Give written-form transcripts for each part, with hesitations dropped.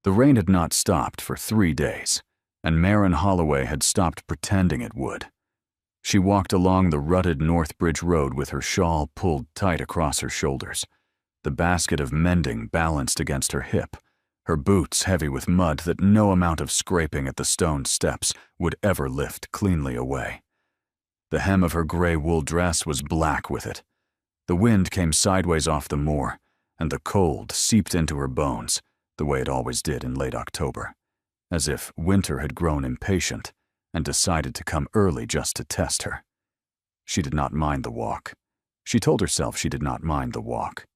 The rain had not stopped for 3 days, and Maren Holloway had stopped pretending it would. She walked along the rutted Northbridge Road with her shawl pulled tight across her shoulders, the basket of mending balanced against her hip, her boots heavy with mud that no amount of scraping at the stone steps would ever lift cleanly away. The hem of her gray wool dress was black with it. The wind came sideways off the moor, and the cold seeped into her bones, the way it always did in late October, as if winter had grown impatient and decided to come early just to test her. She did not mind the walk. She told herself she did not mind the walk.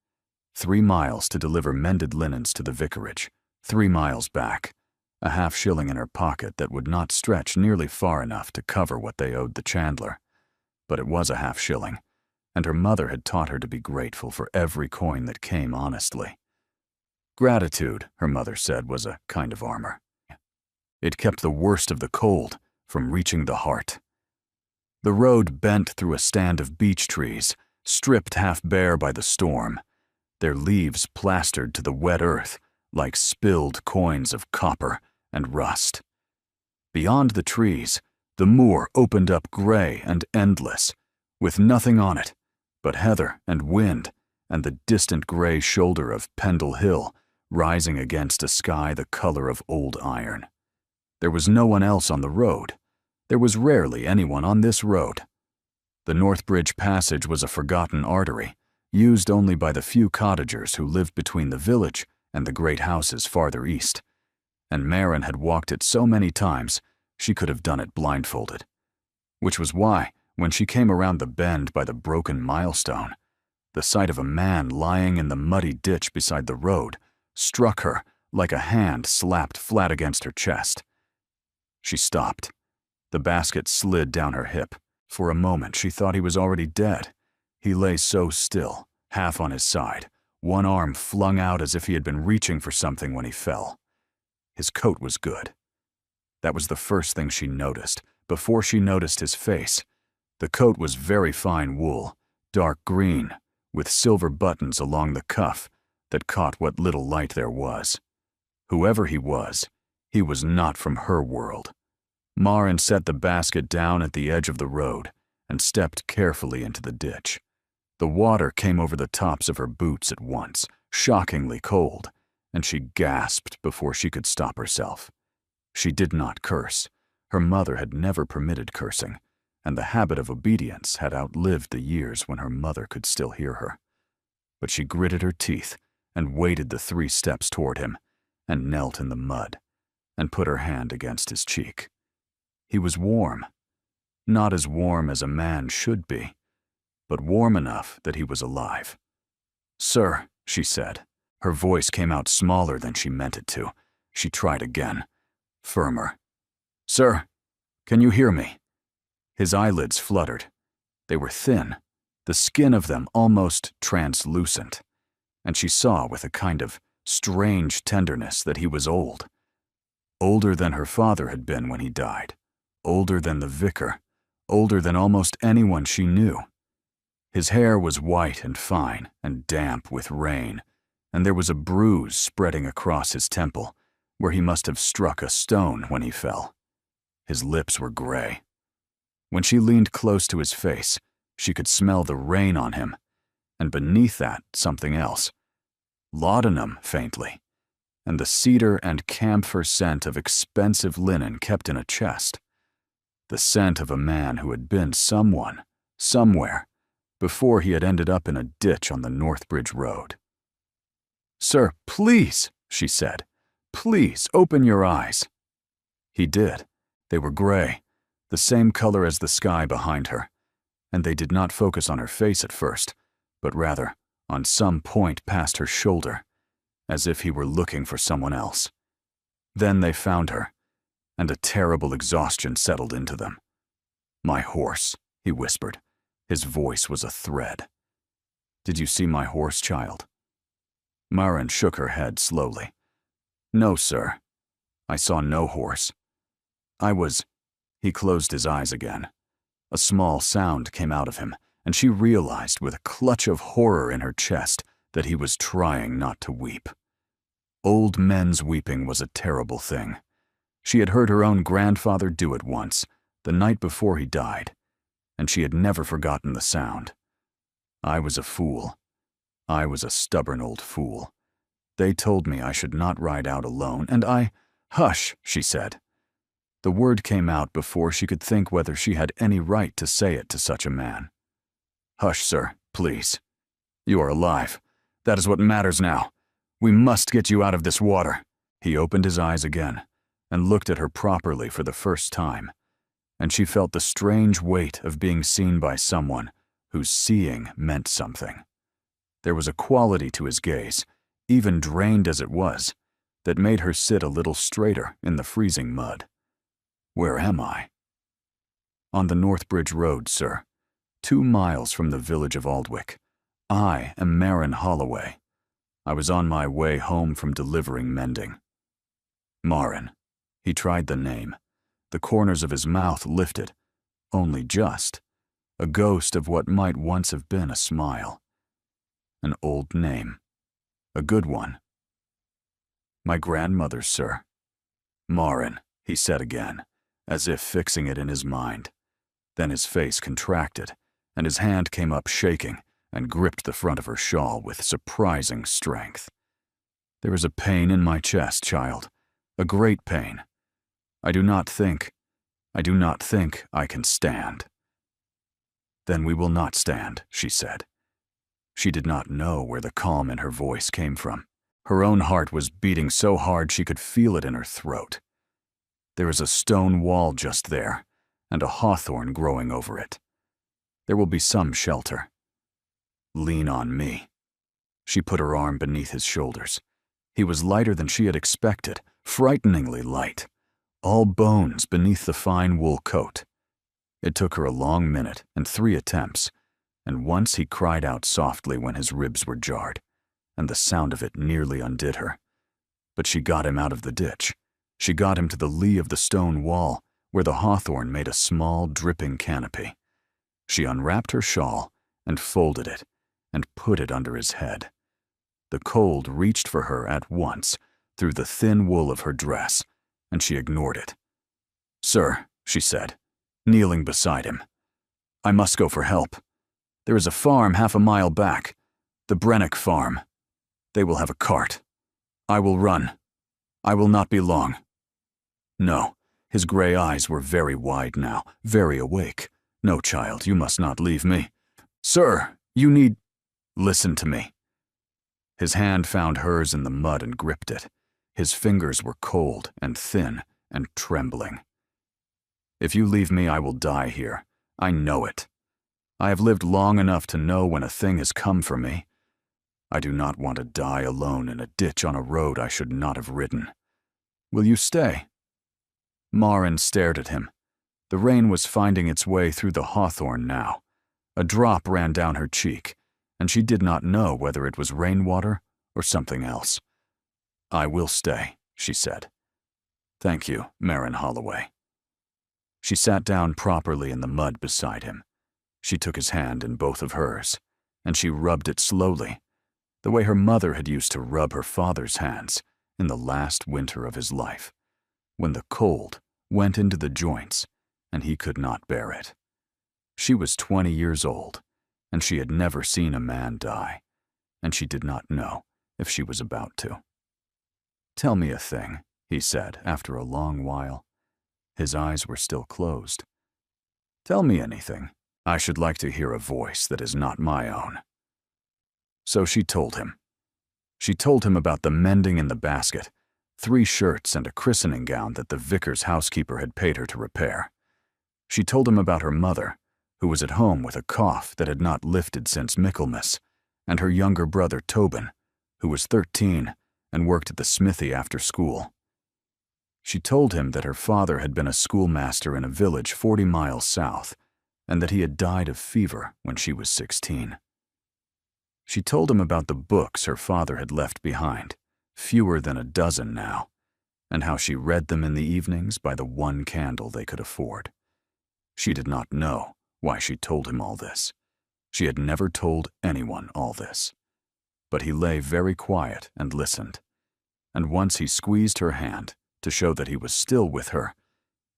3 miles to deliver mended linens to the vicarage, 3 miles back, a half-shilling in her pocket that would not stretch nearly far enough to cover what they owed the chandler. But it was a half-shilling, and her mother had taught her to be grateful for every coin that came honestly. Gratitude, her mother said, was a kind of armor. It kept the worst of the cold from reaching the heart. The road bent through a stand of beech trees, stripped half bare by the storm, their leaves plastered to the wet earth like spilled coins of copper and rust. Beyond the trees, the moor opened up gray and endless, with nothing on it but heather and wind and the distant gray shoulder of Pendle Hill rising against a sky the color of old iron. There was no one else on the road. There was rarely anyone on this road. The Northbridge Passage was a forgotten artery, used only by the few cottagers who lived between the village and the great houses farther east, and Maren had walked it so many times she could have done it blindfolded. Which was why, when she came around the bend by the broken milestone, the sight of a man lying in the muddy ditch beside the road struck her like a hand slapped flat against her chest. She stopped. The basket slid down her hip. For a moment she thought he was already dead. He lay so still, half on his side, one arm flung out as if he had been reaching for something when he fell. His coat was good. That was the first thing she noticed, before she noticed his face. The coat was very fine wool, dark green, with silver buttons along the cuff that caught what little light there was. Whoever he was not from her world. Maren set the basket down at the edge of the road and stepped carefully into the ditch. The water came over the tops of her boots at once, shockingly cold, and she gasped before she could stop herself. She did not curse. Her mother had never permitted cursing, and the habit of obedience had outlived the years when her mother could still hear her. But she gritted her teeth and waded the 3 steps toward him, and knelt in the mud, and put her hand against his cheek. He was warm. Not as warm as a man should be, but warm enough that he was alive. "Sir," she said. Her voice came out smaller than she meant it to. She tried again, firmer. "Sir, can you hear me?" His eyelids fluttered. They were thin, the skin of them almost translucent, and she saw with a kind of strange tenderness that he was old. Older than her father had been when he died, older than the vicar, older than almost anyone she knew. His hair was white and fine and damp with rain, and there was a bruise spreading across his temple, where he must have struck a stone when he fell. His lips were gray. When she leaned close to his face, she could smell the rain on him, and beneath that something else. Laudanum, faintly, and the cedar and camphor scent of expensive linen kept in a chest. The scent of a man who had been someone, somewhere, before he had ended up in a ditch on the Northbridge Road. "Sir, please," she said. "Please, open your eyes." He did. They were gray, the same color as the sky behind her, and they did not focus on her face at first, but rather on some point past her shoulder, as if he were looking for someone else. Then they found her, and a terrible exhaustion settled into them. "My horse," he whispered. His voice was a thread. "Did you see my horse, child?" Maren shook her head slowly. "No, sir. I saw no horse. I was—" He closed his eyes again. A small sound came out of him, and she realized with a clutch of horror in her chest that he was trying not to weep. Old men's weeping was a terrible thing. She had heard her own grandfather do it once, the night before he died, and she had never forgotten the sound. I was a fool. I was a stubborn old fool. They told me I should not ride out alone, and "Hush," she said. The word came out before she could think whether she had any right to say it to such a man. "Hush, sir, please. You are alive. That is what matters now. We must get you out of this water." He opened his eyes again and looked at her properly for the first time, and she felt the strange weight of being seen by someone whose seeing meant something. There was a quality to his gaze, even drained as it was, that made her sit a little straighter in the freezing mud. "Where am I?" "On the Northbridge Road, sir, 2 miles from the village of Aldwick. I am Maiden Holloway. I was on my way home from delivering mending." Marin. He tried the name. The corners of his mouth lifted, only just, a ghost of what might once have been a smile. An old name. A good one. "My grandmother's, sir." "Marin," he said again, as if fixing it in his mind. Then his face contracted, and his hand came up shaking and gripped the front of her shawl with surprising strength. "There is a pain in my chest, child, a great pain. I do not think I can stand." "Then we will not stand," she said. She did not know where the calm in her voice came from. Her own heart was beating so hard she could feel it in her throat. "There is a stone wall just there, and a hawthorn growing over it. There will be some shelter. Lean on me." She put her arm beneath his shoulders. He was lighter than she had expected, frighteningly light, all bones beneath the fine wool coat. It took her a long minute and 3 attempts, and once he cried out softly when his ribs were jarred, and the sound of it nearly undid her. But she got him out of the ditch. She got him to the lee of the stone wall, where the hawthorn made a small, dripping canopy. She unwrapped her shawl and folded it and put it under his head. The cold reached for her at once through the thin wool of her dress, and she ignored it. "Sir," she said, kneeling beside him, "I must go for help. There is a farm half a mile back, the Brennick farm. They will have a cart. I will run. I will not be long." No, his gray eyes were very wide now, very awake. "No, child, you must not leave me." "Sir, you need—" "Listen to me." His hand found hers in the mud and gripped it. His fingers were cold and thin and trembling. "If you leave me, I will die here. I know it. I have lived long enough to know when a thing has come for me. I do not want to die alone in a ditch on a road I should not have ridden. Will you stay?" Marin stared at him. The rain was finding its way through the hawthorn now. A drop ran down her cheek, and she did not know whether it was rainwater or something else. "I will stay," she said. "Thank you, Maiden Holloway." She sat down properly in the mud beside him. She took his hand in both of hers, and she rubbed it slowly, the way her mother had used to rub her father's hands in the last winter of his life, when the cold went into the joints and he could not bear it. She was 20 years old, and she had never seen a man die, and she did not know if she was about to. "Tell me a thing," he said after a long while. His eyes were still closed. "Tell me anything. I should like to hear a voice that is not my own." So she told him. She told him about the mending in the basket, 3 shirts and a christening gown that the vicar's housekeeper had paid her to repair. She told him about her mother, who was at home with a cough that had not lifted since Michaelmas, and her younger brother Tobin, who was 13 and worked at the smithy after school. She told him that her father had been a schoolmaster in a village 40 miles south, and that he had died of fever when she was 16. She told him about the books her father had left behind, fewer than a dozen now, and how she read them in the evenings by the 1 candle they could afford. She did not know why she told him all this. She had never told anyone all this. But he lay very quiet and listened. and once he squeezed her hand to show that he was still with her,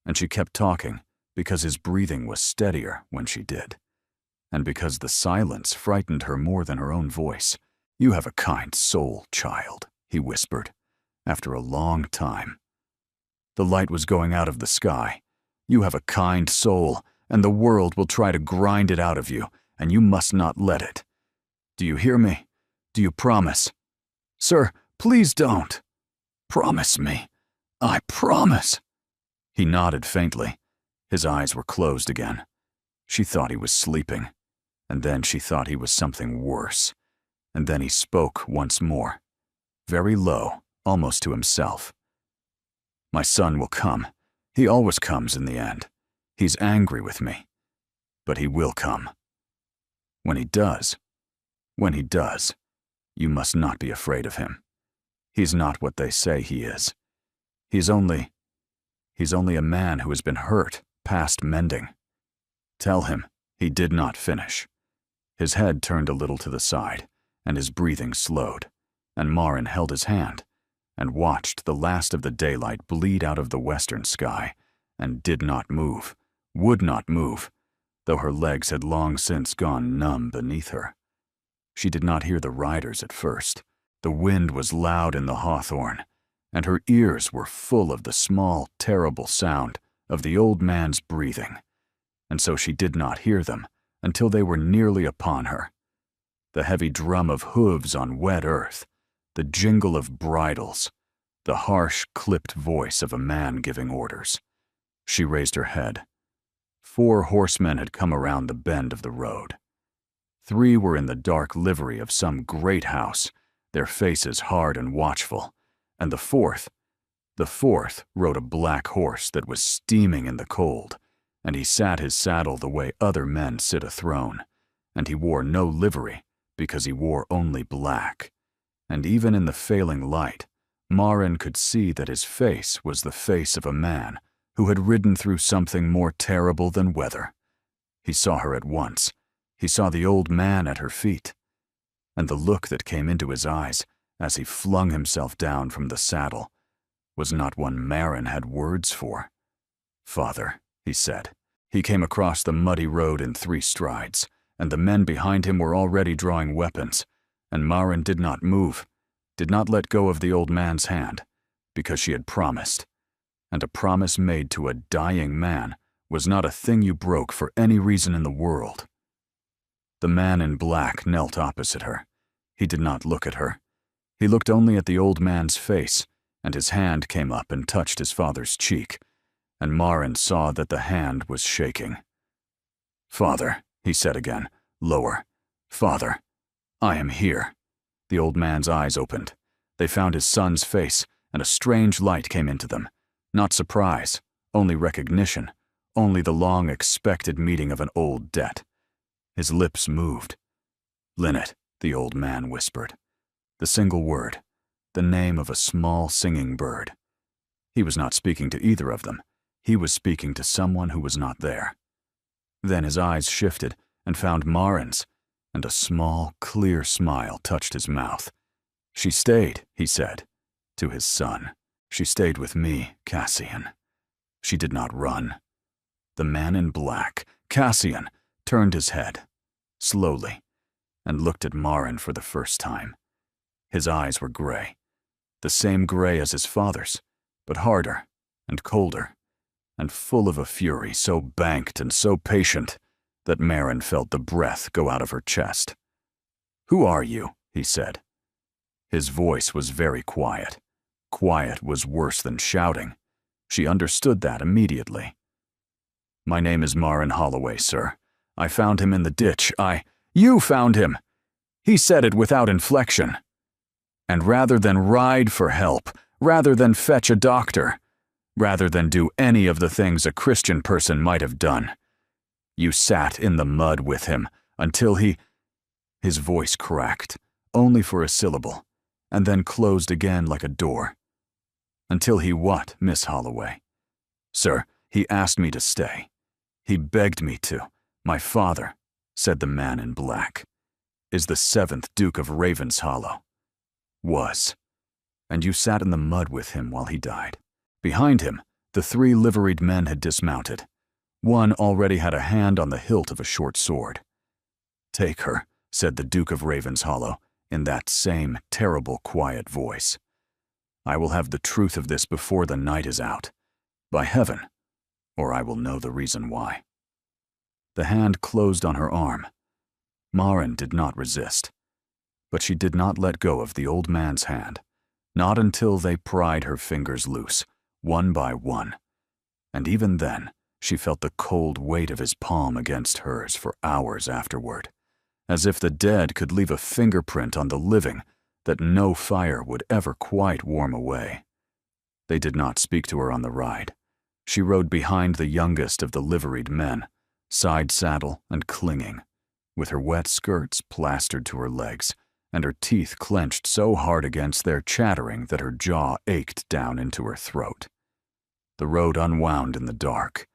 and she kept talking because his breathing was steadier when she did, and because the silence frightened her more than her own voice. "You have a kind soul, child," he whispered, after a long time. The light was going out of the sky. "You have a kind soul, and the world will try to grind it out of you, and you must not let it. Do you hear me? Do you promise?" "Sir, please don't." "Promise me. I promise." He nodded faintly. His eyes were closed again. She thought he was sleeping, and then she thought he was something worse. And then he spoke once more, very low, almost to himself. "My son will come. He always comes in the end. He's angry with me, but he will come. When he does, you must not be afraid of him. He's not what they say he is. He's only a man who has been hurt past mending." Tell him he did not finish. His head turned a little to the side, and his breathing slowed, and Marin held his hand and watched the last of the daylight bleed out of the western sky, and did not move, would not move, though her legs had long since gone numb beneath her. She did not hear the riders at first. The wind was loud in the hawthorn, and her ears were full of the small, terrible sound of the old man's breathing, and so she did not hear them until they were nearly upon her. The heavy drum of hooves on wet earth, the jingle of bridles, the harsh, clipped voice of a man giving orders. She raised her head. 4 horsemen had come around the bend of the road. 3 were in the dark livery of some great house, their faces hard and watchful, and the fourth rode a black horse that was steaming in the cold, and he sat his saddle the way other men sit a throne, and he wore no livery because he wore only black, and even in the failing light, Marin could see that his face was the face of a man who had ridden through something more terrible than weather. He saw her at once. He saw the old man at her feet, and the look that came into his eyes as he flung himself down from the saddle was not one Marin had words for. "Father," he said. He came across the muddy road in 3 strides, and the men behind him were already drawing weapons, and Marin did not move, did not let go of the old man's hand, because she had promised, and a promise made to a dying man was not a thing you broke for any reason in the world. The man in black knelt opposite her. He did not look at her. He looked only at the old man's face, and his hand came up and touched his father's cheek, and Marin saw that the hand was shaking. "Father," he said again, lower. "Father, I am here." The old man's eyes opened. They found his son's face, and a strange light came into them. Not surprise, only recognition, only the long-expected meeting of an old debt. His lips moved. "Linnet," the old man whispered. The single word, the name of a small singing bird. He was not speaking to either of them. He was speaking to someone who was not there. Then his eyes shifted and found Marin's, and a small, clear smile touched his mouth. "She stayed," he said, to his son. "She stayed with me, Cassian. She did not run." The man in black, Cassian, turned his head, slowly, and looked at Marin for the first time. His eyes were gray, the same gray as his father's, but harder and colder, and full of a fury so banked and so patient that Marin felt the breath go out of her chest. "Who are you?" he said. His voice was very quiet. Quiet was worse than shouting. She understood that immediately. "My name is Marin Holloway, sir. I found him in the ditch. You found him!" He said it without inflection. "And rather than ride for help, rather than fetch a doctor, rather than do any of the things a Christian person might have done, you sat in the mud with him until he—" His voice cracked, only for a syllable, and then closed again like a door. "Until he what, Miss Holloway?" "Sir, he asked me to stay. He begged me to. My father," said the man in black, "is the 7th Duke of Ravenshollow. Was. and you sat in the mud with him while he died. Behind him, the 3 liveried men had dismounted. One already had a hand on the hilt of a short sword. "Take her," said the Duke of Ravenshollow, in that same terrible, quiet voice. "I will have the truth of this before the night is out. By heaven, or I will know the reason why." The hand closed on her arm. Maren did not resist. But she did not let go of the old man's hand, not until they pried her fingers loose, one by one. And even then, she felt the cold weight of his palm against hers for hours afterward, as if the dead could leave a fingerprint on the living that no fire would ever quite warm away. They did not speak to her on the ride. She rode behind the youngest of the liveried men, side saddle and clinging, with her wet skirts plastered to her legs, and her teeth clenched so hard against their chattering that her jaw ached down into her throat. The road unwound in the dark.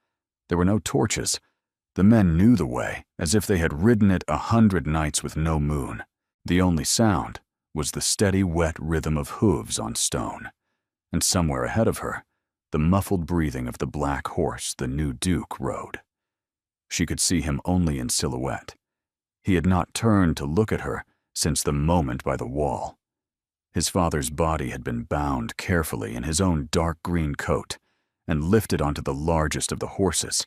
There were no torches. The men knew the way, as if they had ridden it 100 nights with no moon. The only sound was the steady, wet rhythm of hooves on stone, and somewhere ahead of her, the muffled breathing of the black horse the new Duke rode. She could see him only in silhouette. He had not turned to look at her since the moment by the wall. His father's body had been bound carefully in his own dark green coat and lifted onto the largest of the horses,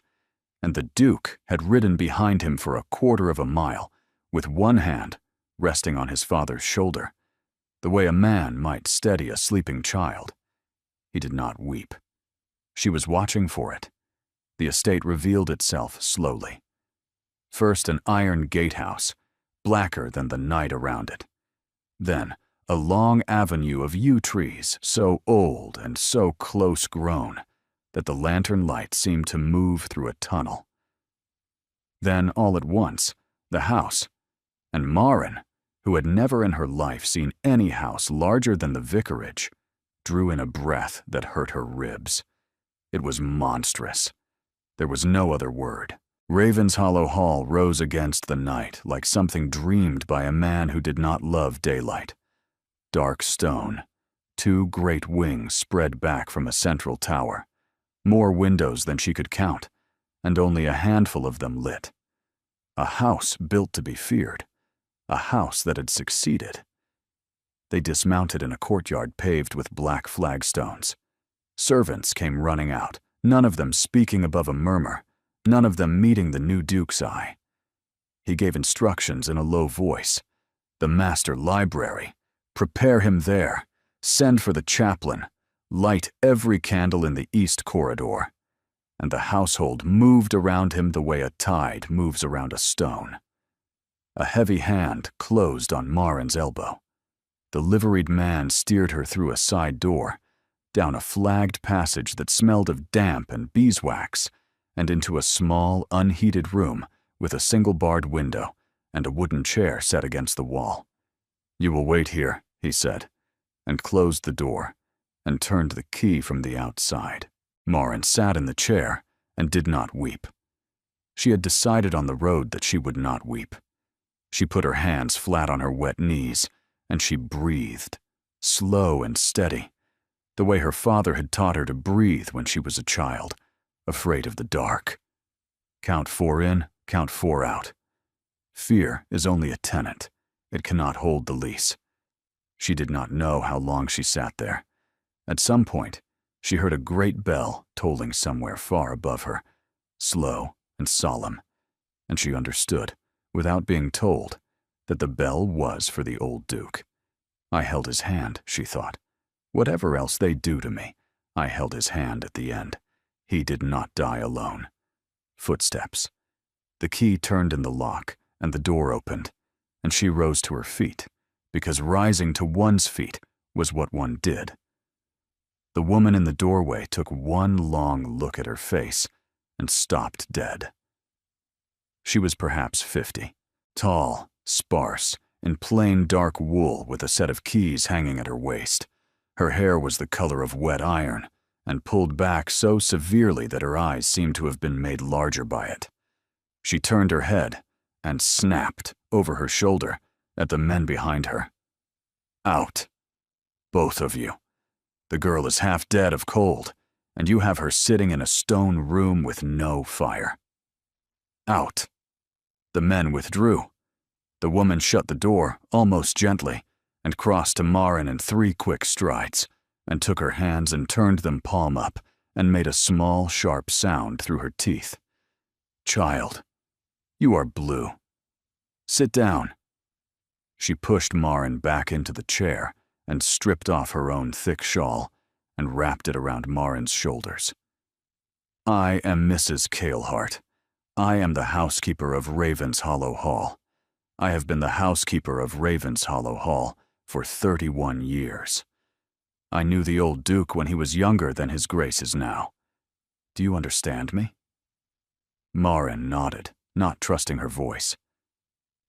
and the Duke had ridden behind him for 1/4 of a mile, with one hand resting on his father's shoulder, the way a man might steady a sleeping child. He did not weep. She was watching for it. The estate revealed itself slowly. First an iron gatehouse, blacker than the night around it. Then a long avenue of yew trees so old and so close grown that the lantern light seemed to move through a tunnel. Then, all at once, the house, and Maren, who had never in her life seen any house larger than the vicarage, drew in a breath that hurt her ribs. It was monstrous. There was no other word. Ravenshollow Hall rose against the night like something dreamed by a man who did not love daylight. Dark stone, 2 great wings spread back from a central tower, more windows than she could count, and only a handful of them lit. A house built to be feared, a house that had succeeded. They dismounted in a courtyard paved with black flagstones. Servants came running out, none of them speaking above a murmur, none of them meeting the new Duke's eye. He gave instructions in a low voice. The master library. Prepare him there. Send for the chaplain. Light every candle in the east corridor. And the household moved around him the way a tide moves around a stone. A heavy hand closed on Maren's elbow. The liveried man steered her through a side door, down a flagged passage that smelled of damp and beeswax, and into a small, unheated room with a single-barred window and a wooden chair set against the wall. "You will wait here," he said, and closed the door and turned the key from the outside. Maren sat in the chair and did not weep. She had decided on the road that she would not weep. She put her hands flat on her wet knees, and she breathed, slow and steady, the way her father had taught her to breathe when she was a child, afraid of the dark. Count 4 in, count 4 out. Fear is only a tenant. It cannot hold the lease. She did not know how long she sat there. At some point, she heard a great bell tolling somewhere far above her, slow and solemn, and she understood, without being told, that the bell was for the old Duke. I held his hand, she thought. Whatever else they do to me, I held his hand at the end. He did not die alone. Footsteps. The key turned in the lock, and the door opened, and she rose to her feet, because rising to one's feet was what one did. The woman in the doorway took one long look at her face and stopped dead. She was perhaps 50, tall, sparse, in plain dark wool with a set of keys hanging at her waist. Her hair was the color of wet iron, and pulled back so severely that her eyes seemed to have been made larger by it. She turned her head and snapped over her shoulder at the men behind her. "Out!" Both of you. The girl is half dead of cold, and you have her sitting in a stone room with no fire. Out." The men withdrew. The woman shut the door, almost gently, and crossed to Marin in 3 quick strides, and took her hands and turned them palm up, and made a small, sharp sound through her teeth. "Child, you are blue. Sit down." She pushed Marin back into the chair and stripped off her own thick shawl and wrapped it around Marin's shoulders. "I am Mrs. Kalehart. I am the housekeeper of Raven's Hollow Hall. I have been the housekeeper of Raven's Hollow Hall for 31 years. I knew the old Duke when he was younger than his Grace is now. Do you understand me?" Marin nodded, not trusting her voice.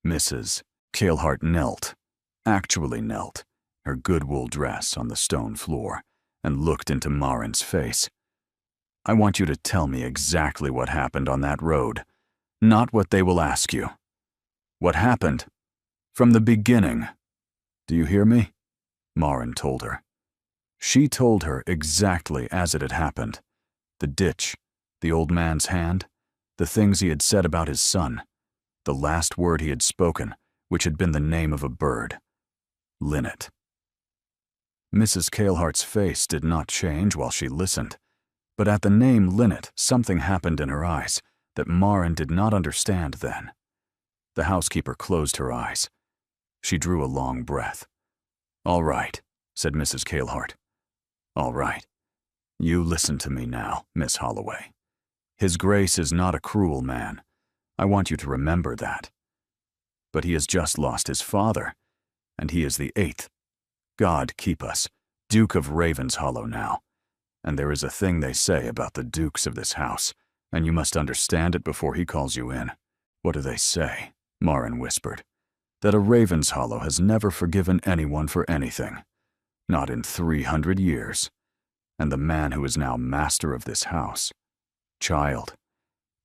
Mrs. Kalehart knelt, actually knelt, her good wool dress on the stone floor, and looked into Marin's face. "I want you to tell me exactly what happened on that road, not what they will ask you. What happened? From the beginning. Do you hear me?" Marin told her. She told her exactly as it had happened. The ditch, the old man's hand, the things he had said about his son, the last word he had spoken, which had been the name of a bird. Linnet. Mrs. Kalehart's face did not change while she listened, but at the name Linnet, something happened in her eyes that Marin did not understand then. The housekeeper closed her eyes. She drew a long breath. "All right," said Mrs. Kalehart. "All right. You listen to me now, Miss Holloway. His Grace is not a cruel man. I want you to remember that. But he has just lost his father, and he is the 8th. God keep us, Duke of Raven's Hollow now. And there is a thing they say about the dukes of this house, and you must understand it before he calls you in." "What do they say?" Marin whispered. "That a Raven's Hollow has never forgiven anyone for anything. Not in 300 years. And the man who is now master of this house. Child,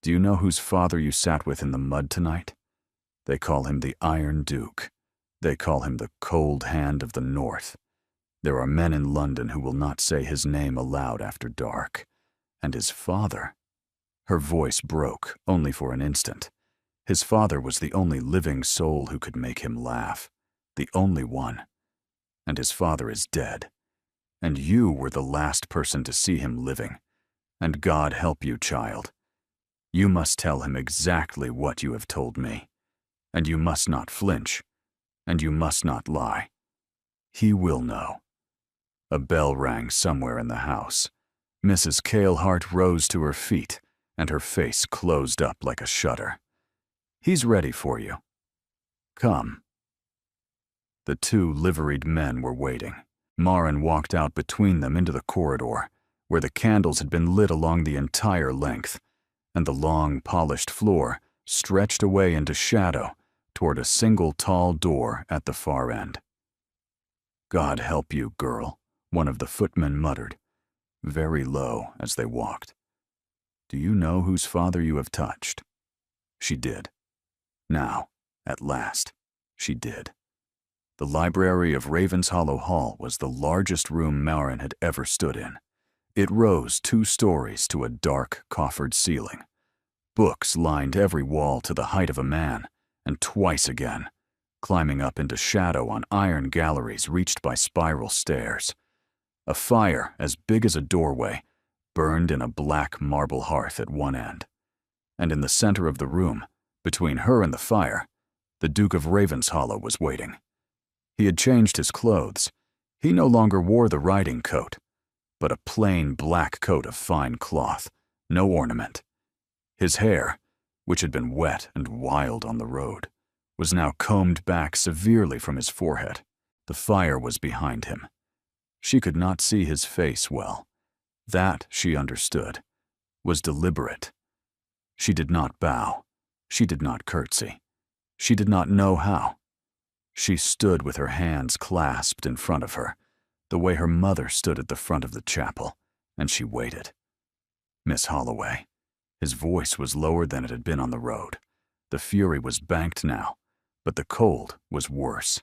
do you know whose father you sat with in the mud tonight? They call him the Iron Duke. They call him the Cold Hand of the North. There are men in London who will not say his name aloud after dark. And his father..." Her voice broke, only for an instant. His father was the only living soul who could make him laugh. The only one. And his father is dead. And you were the last person to see him living. And God help you, child. You must tell him exactly what you have told me. And you must not flinch. And you must not lie. He will know. A bell rang somewhere in the house. Mrs. Kalehart rose to her feet, and her face closed up like a shutter. "He's ready for you. Come." The 2 liveried men were waiting. Marin walked out between them into the corridor, where the candles had been lit along the entire length, and the long, polished floor stretched away into shadow toward a single tall door at the far end. "God help you, girl," one of the footmen muttered, very low as they walked. "Do you know whose father you have touched?" She did. Now, at last, she did. The library of Raven's Hollow Hall was the largest room Marin had ever stood in. It rose 2 stories to a dark, coffered ceiling. Books lined every wall to the height of a man, and twice again, climbing up into shadow on iron galleries reached by spiral stairs. A fire as big as a doorway burned in a black marble hearth at one end. And in the center of the room, between her and the fire, the Duke of Raven's Hollow was waiting. He had changed his clothes. He no longer wore the riding coat, but a plain black coat of fine cloth, no ornament. His hair, which had been wet and wild on the road, was now combed back severely from his forehead. The fire was behind him. She could not see his face well. That, she understood, was deliberate. She did not bow. She did not curtsy. She did not know how. She stood with her hands clasped in front of her, the way her mother stood at the front of the chapel, and she waited. "Miss Holloway." His voice was lower than it had been on the road. The fury was banked now, but the cold was worse.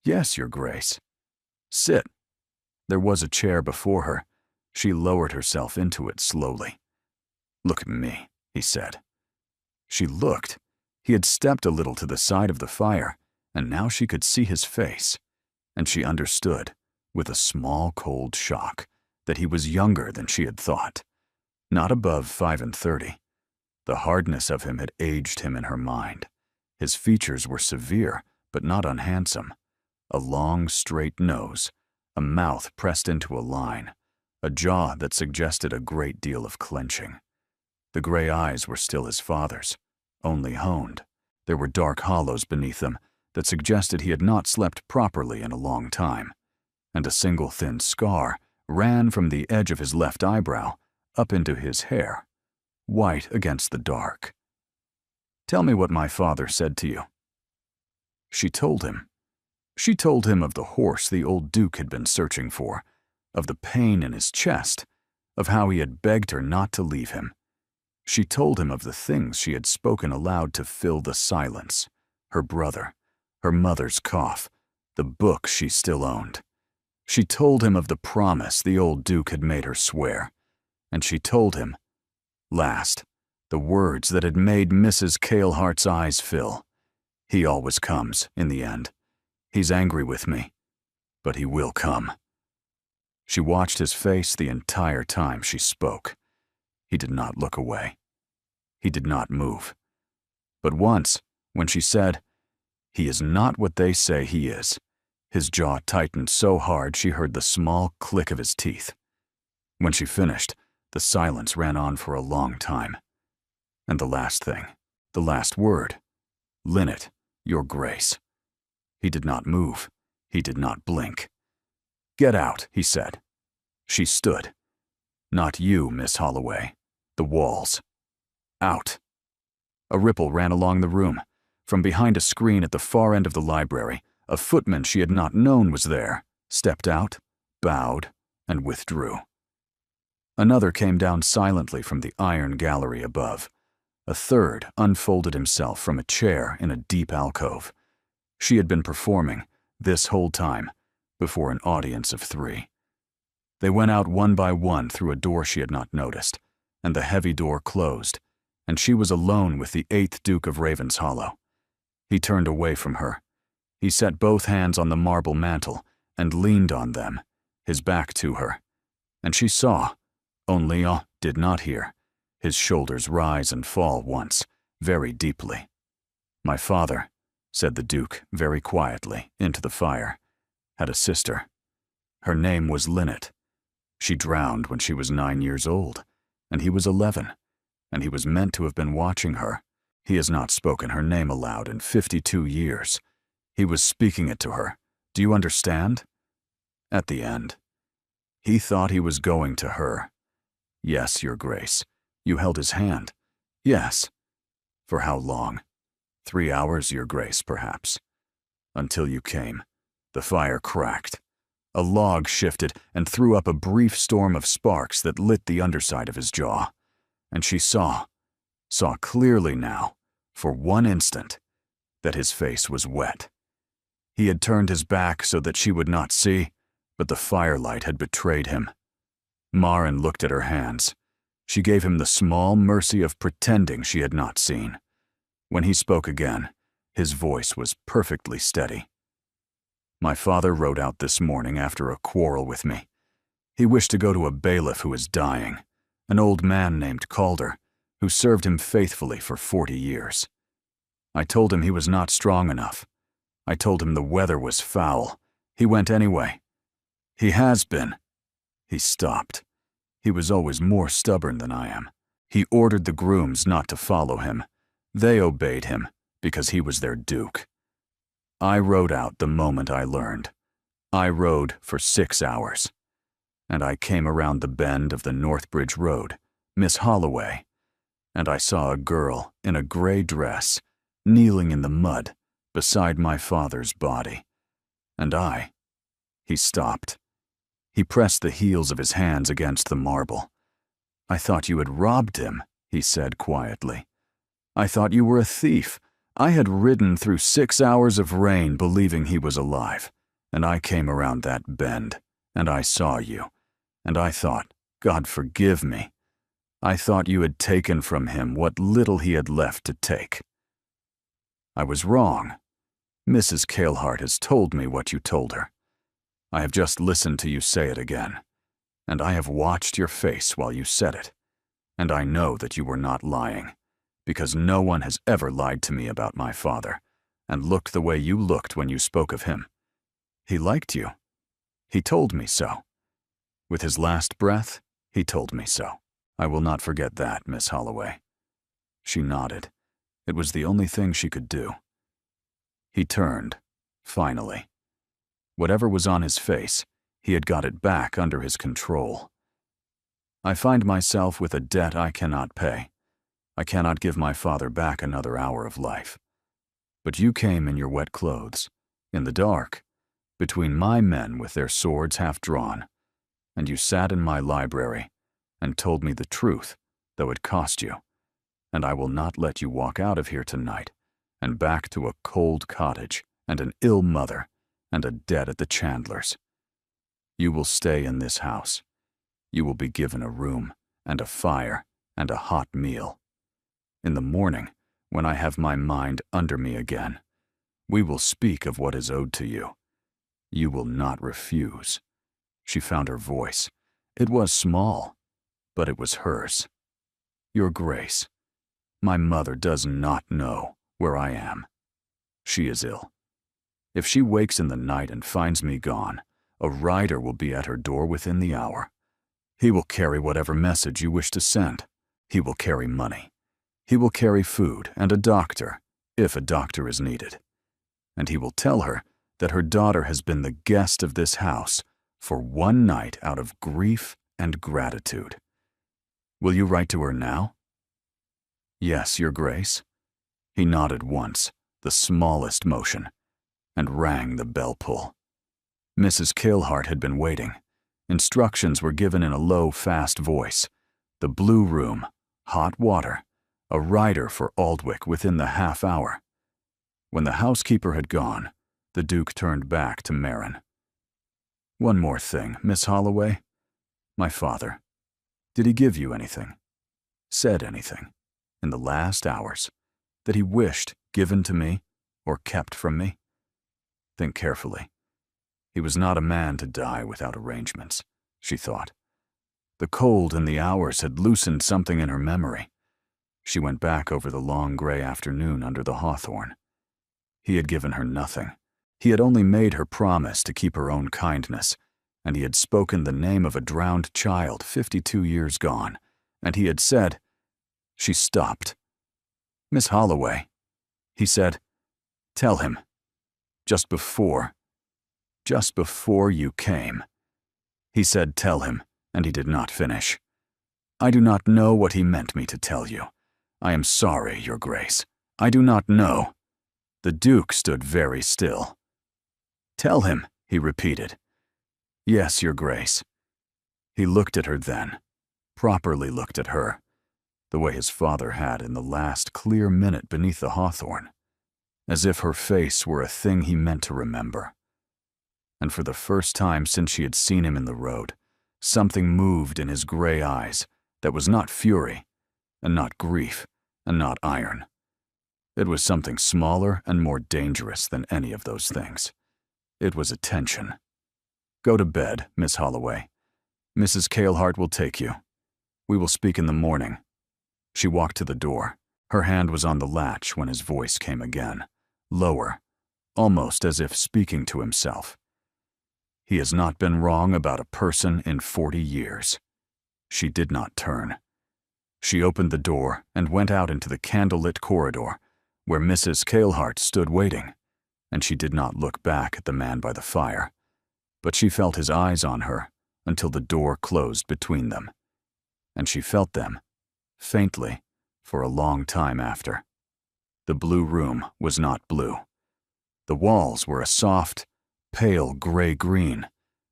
"Yes, Your Grace." "Sit," There was a chair before her. She lowered herself into it slowly. "Look at me," he said. She looked. He had stepped a little to the side of the fire, and now she could see his face, and she understood, with a small cold shock, that he was younger than she had thought. Not above 35. The hardness of him had aged him in her mind. His features were severe, but not unhandsome. A long, straight nose, a mouth pressed into a line, a jaw that suggested a great deal of clenching. The gray eyes were still his father's, only honed. There were dark hollows beneath them that suggested he had not slept properly in a long time, and a single thin scar ran from the edge of his left eyebrow up into his hair, white against the dark. "Tell me what my father said to you." She told him. She told him of the horse the old Duke had been searching for, of the pain in his chest, of how he had begged her not to leave him. She told him of the things she had spoken aloud to fill the silence: her brother, her mother's cough, the book she still owned. She told him of the promise the old Duke had made her swear, and she told him, last, the words that had made Mrs. Calehart's eyes fill. "He always comes, in the end. He's angry with me, but he will come." She watched his face the entire time she spoke. He did not look away. He did not move. But once, when she said, "He is not what they say he is," his jaw tightened so hard she heard the small click of his teeth. When she finished, the silence ran on for a long time. And the last thing, the last word, "Linnet, your grace." He did not move. He did not blink. "Get out," he said. She stood. "Not you, Miss Holloway. The walls. Out." A ripple ran along the room. From behind a screen at the far end of the library, a footman she had not known was there, stepped out, bowed, and withdrew. Another came down silently from the iron gallery above. A third unfolded himself from a chair in a deep alcove. She had been performing, this whole time, before an audience of 3. They went out one by one through a door she had not noticed, and the heavy door closed, and she was alone with the 8th Duke of Ravenshollow. He turned away from her. He set both hands on the marble mantel and leaned on them, his back to her, and she saw, only did not hear, his shoulders rise and fall once, very deeply. "My father," said the Duke very quietly into the fire, "had a sister. Her name was Linnet. She drowned when she was 9 years old, and he was 11, and he was meant to have been watching her. He has not spoken her name aloud in 52 years. He was speaking it to her. Do you understand? At the end. He thought he was going to her. Yes, Your Grace. You held his hand. Yes. For how long? 3 hours, Your Grace, perhaps. Until you came. The fire cracked. A log shifted and threw up a brief storm of sparks that lit the underside of his jaw. And she saw clearly now, for one instant, that his face was wet. He had turned his back so that she would not see, but the firelight had betrayed him. Maren looked at her hands. She gave him the small mercy of pretending she had not seen. When he spoke again, his voice was perfectly steady. "My father rode out this morning after a quarrel with me. He wished to go to a bailiff who was dying, an old man named Calder, who served him faithfully for 40 years. I told him he was not strong enough. I told him the weather was foul. He went anyway. He has been." He stopped. He was always more stubborn than I am. He ordered the grooms not to follow him. They obeyed him because he was their duke. I rode out the moment I learned. I rode for 6 hours. And I came around the bend of the Northbridge Road, Miss Holloway, and I saw a girl in a gray dress, kneeling in the mud beside my father's body. And he stopped. He pressed the heels of his hands against the marble. "I thought you had robbed him," he said quietly. "I thought you were a thief. I had ridden through 6 hours of rain believing he was alive, and I came around that bend, And I saw you, and I thought, God forgive me, I thought you had taken from him what little he had left to take. I was wrong. Mrs. Kalehart has told me what you told her. I have just listened to you say it again, and I have watched your face while you said it, and I know that you were not lying, because no one has ever lied to me about my father, and looked the way you looked when you spoke of him. He liked you. He told me so. With his last breath, he told me so. I will not forget that, Miss Holloway. She nodded. It was the only thing she could do. He turned, finally. Whatever was on his face, he had got it back under his control. I find myself with a debt I cannot pay. I cannot give my father back another hour of life. But you came in your wet clothes, in the dark, between my men with their swords half drawn, and you sat in my library and told me the truth, though it cost you, and I will not let you walk out of here tonight and back to a cold cottage and an ill mother and a debt at the chandler's. You will stay in this house. You will be given a room and a fire and a hot meal. In the morning, when I have my mind under me again, we will speak of what is owed to you. You will not refuse. She found her voice. It was small, but it was hers. Your Grace, my mother does not know where I am. She is ill. If she wakes in the night and finds me gone, a rider will be at her door within the hour. He will carry whatever message you wish to send. He will carry money. He will carry food and a doctor, if a doctor is needed. And he will tell her that her daughter has been the guest of this house for one night out of grief and gratitude. Will you write to her now? Yes, Your Grace. He nodded once, the smallest motion, and rang the bell pull. Mrs. Kalehart had been waiting. Instructions were given in a low, fast voice. The blue room, hot water, a rider for Aldwych within the half hour. When the housekeeper had gone, the Duke turned back to Marin. One more thing, Miss Holloway. My father, did he give you anything? Said anything, in the last hours, that he wished given to me or kept from me? Think carefully. He was not a man to die without arrangements, she thought. The cold and the hours had loosened something in her memory. She went back over the long gray afternoon under the hawthorn. He had given her nothing. He had only made her promise to keep her own kindness, and he had spoken the name of a drowned child 52 years gone, and he had said— She stopped. Miss Holloway, he said, tell him, just before you came. He said tell him, and he did not finish. I do not know what he meant me to tell you. I am sorry, Your Grace. I do not know. The Duke stood very still. Tell him, he repeated. Yes, Your Grace. He looked at her then, properly looked at her, the way his father had in the last clear minute beneath the hawthorn, as if her face were a thing he meant to remember. And for the first time since she had seen him in the road, something moved in his gray eyes that was not fury, and not grief, and not iron. It was something smaller and more dangerous than any of those things. It was attention. Go to bed, Miss Holloway. Mrs. Kalehart will take you. We will speak in the morning. She walked to the door. Her hand was on the latch when his voice came again, lower, almost as if speaking to himself. He has not been wrong about a person in 40 years. She did not turn. She opened the door and went out into the candlelit corridor, where Mrs. Kalehart stood waiting, and she did not look back at the man by the fire, but she felt his eyes on her until the door closed between them, and she felt them, faintly, for a long time after. The blue room was not blue. The walls were a soft, pale gray-green,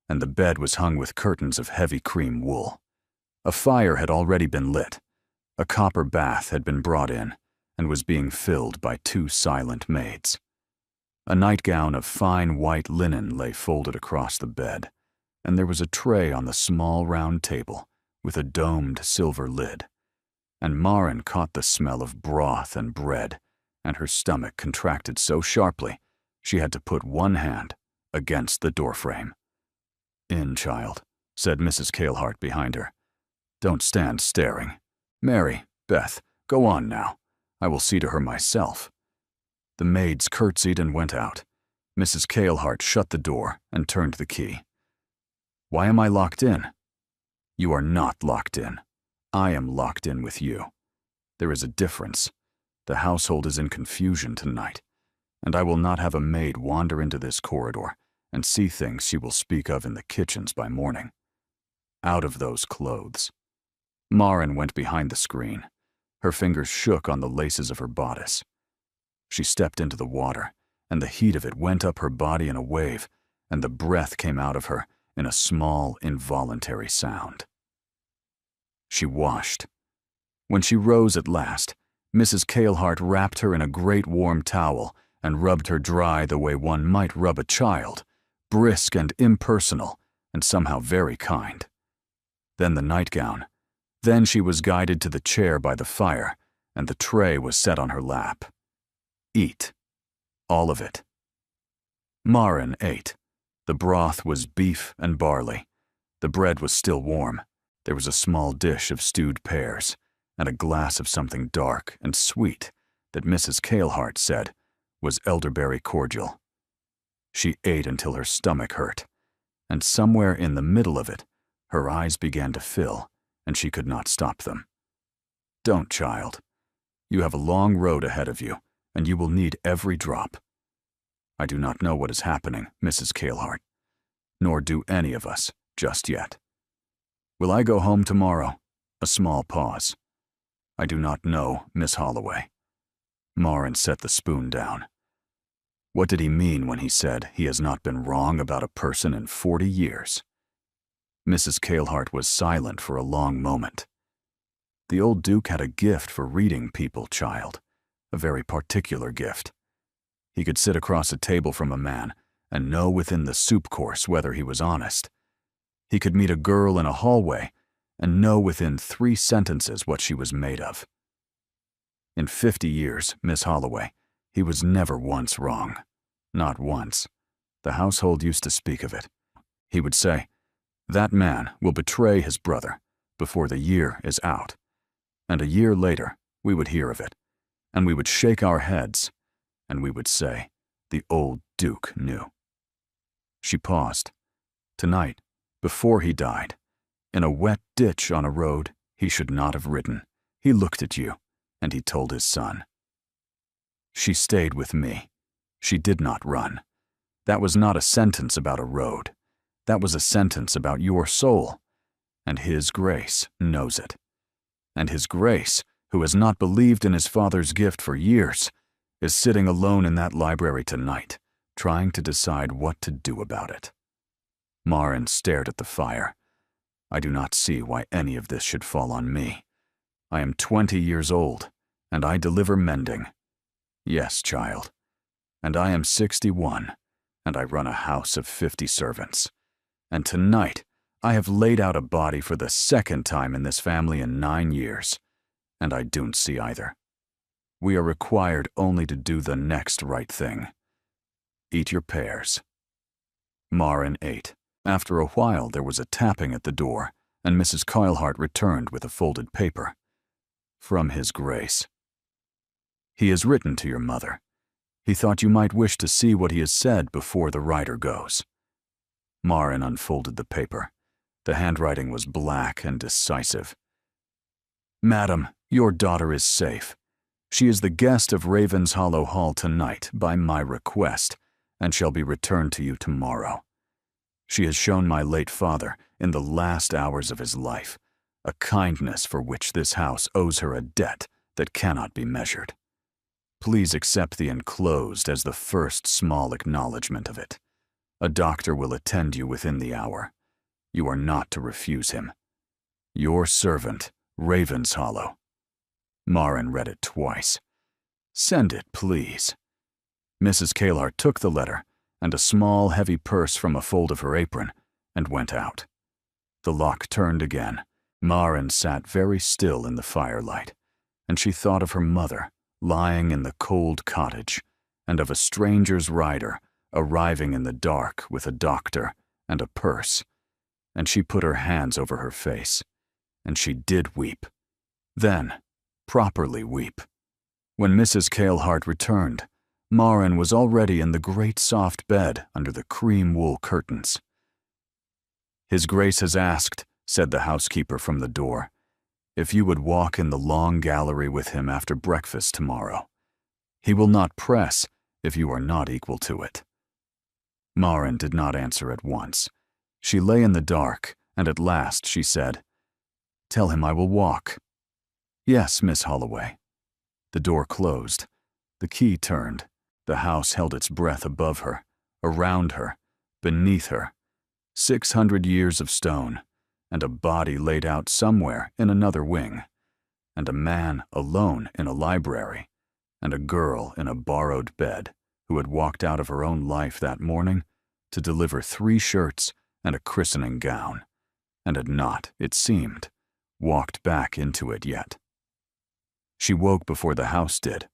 and the bed was hung with curtains of heavy cream wool. A fire had already been lit. A copper bath had been brought in and was being filled by 2 silent maids. A nightgown of fine white linen lay folded across the bed, and there was a tray on the small round table with a domed silver lid, and Maren caught the smell of broth and bread, and her stomach contracted so sharply she had to put one hand against the doorframe. "In, child," said Mrs. Cailhart behind her. "Don't stand staring. Mary, Beth, go on now. I will see to her myself." The maids curtsied and went out. Mrs. Cailhart shut the door and turned the key. "Why am I locked in?" "You are not locked in. I am locked in with you. There is a difference. The household is in confusion tonight, and I will not have a maid wander into this corridor and see things she will speak of in the kitchens by morning. Out of those clothes." Maren went behind the screen. Her fingers shook on the laces of her bodice. She stepped into the water, and the heat of it went up her body in a wave, and the breath came out of her in a small, involuntary sound. She washed. When she rose at last, Mrs. Cailhart wrapped her in a great warm towel and rubbed her dry the way one might rub a child, brisk and impersonal, and somehow very kind. Then the nightgown. Then she was guided to the chair by the fire, and the tray was set on her lap. Eat. All of it. Maren ate. The broth was beef and barley. The bread was still warm. There was a small dish of stewed pears, and a glass of something dark and sweet that Mrs. Cailhart said was elderberry cordial. She ate until her stomach hurt, and somewhere in the middle of it, her eyes began to fill, and she could not stop them. "Don't, child. You have a long road ahead of you, and you will need every drop. I do not know what is happening, Mrs. Cailhart, nor do any of us just yet. Will I go home tomorrow?" A small pause. "I do not know, Miss Holloway." Maren set the spoon down. What did he mean when he said he has not been wrong about a person in 40 years? Mrs. Cailhart was silent for a long moment. The old Duke had a gift for reading people, child, a very particular gift. He could sit across a table from a man and know within the soup course whether he was honest. He could meet a girl in a hallway and know within 3 sentences what she was made of. In 50 years, Miss Holloway, he was never once wrong. Not once. The household used to speak of it. He would say, "That man will betray his brother before the year is out." And a year later, we would hear of it, and we would shake our heads, and we would say, "The old Duke knew." She paused. Tonight, before he died, in a wet ditch on a road he should not have ridden, he looked at you, and he told his son. She stayed with me. She did not run. That was not a sentence about a road. That was a sentence about your soul, and His grace knows it. And His grace, who has not believed in his Father's gift for years, is sitting alone in that library tonight, trying to decide what to do about it. Maren stared at the fire. I do not see why any of this should fall on me. I am 20 years old, and I deliver mending. Yes, child. And I am 61, and I run a house of 50 servants. And tonight, I have laid out a body for the 2nd time in this family in 9 years, and I don't see either. We are required only to do the next right thing. Eat your pears. Maren ate. After a while, there was a tapping at the door, and Mrs. Cailhart returned with a folded paper. From His grace. He has written to your mother. He thought you might wish to see what he has said before the writer goes. Maren unfolded the paper. The handwriting was black and decisive. Madam, your daughter is safe. She is the guest of Raven's Hollow Hall tonight by my request, and shall be returned to you tomorrow. She has shown my late father, in the last hours of his life, a kindness for which this house owes her a debt that cannot be measured. Please accept the enclosed as the first small acknowledgement of it. A doctor will attend you within the hour. You are not to refuse him. Your servant, Raven's Hollow. Maren read it twice. Send it, please. Mrs. Cailhart took the letter and a small, heavy purse from a fold of her apron and went out. The lock turned again. Maren sat very still in the firelight, and she thought of her mother lying in the cold cottage, and of a stranger's rider arriving in the dark with a doctor and a purse, and she put her hands over her face, and she did weep. Then, properly weep. When Mrs. Kalehart returned, Maren was already in the great soft bed under the cream wool curtains. "His Grace has asked," said the housekeeper from the door, "if you would walk in the long gallery with him after breakfast tomorrow. He will not press if you are not equal to it." Maren did not answer at once. She lay in the dark, and at last she said, "Tell him I will walk." "Yes, Miss Holloway." The door closed. The key turned. The house held its breath above her, around her, beneath her. 600 years of stone, and a body laid out somewhere in another wing, and a man alone in a library, and a girl in a borrowed bed who had walked out of her own life that morning to deliver 3 shirts and a christening gown, and had not, it seemed, walked back into it yet. She woke before the house did.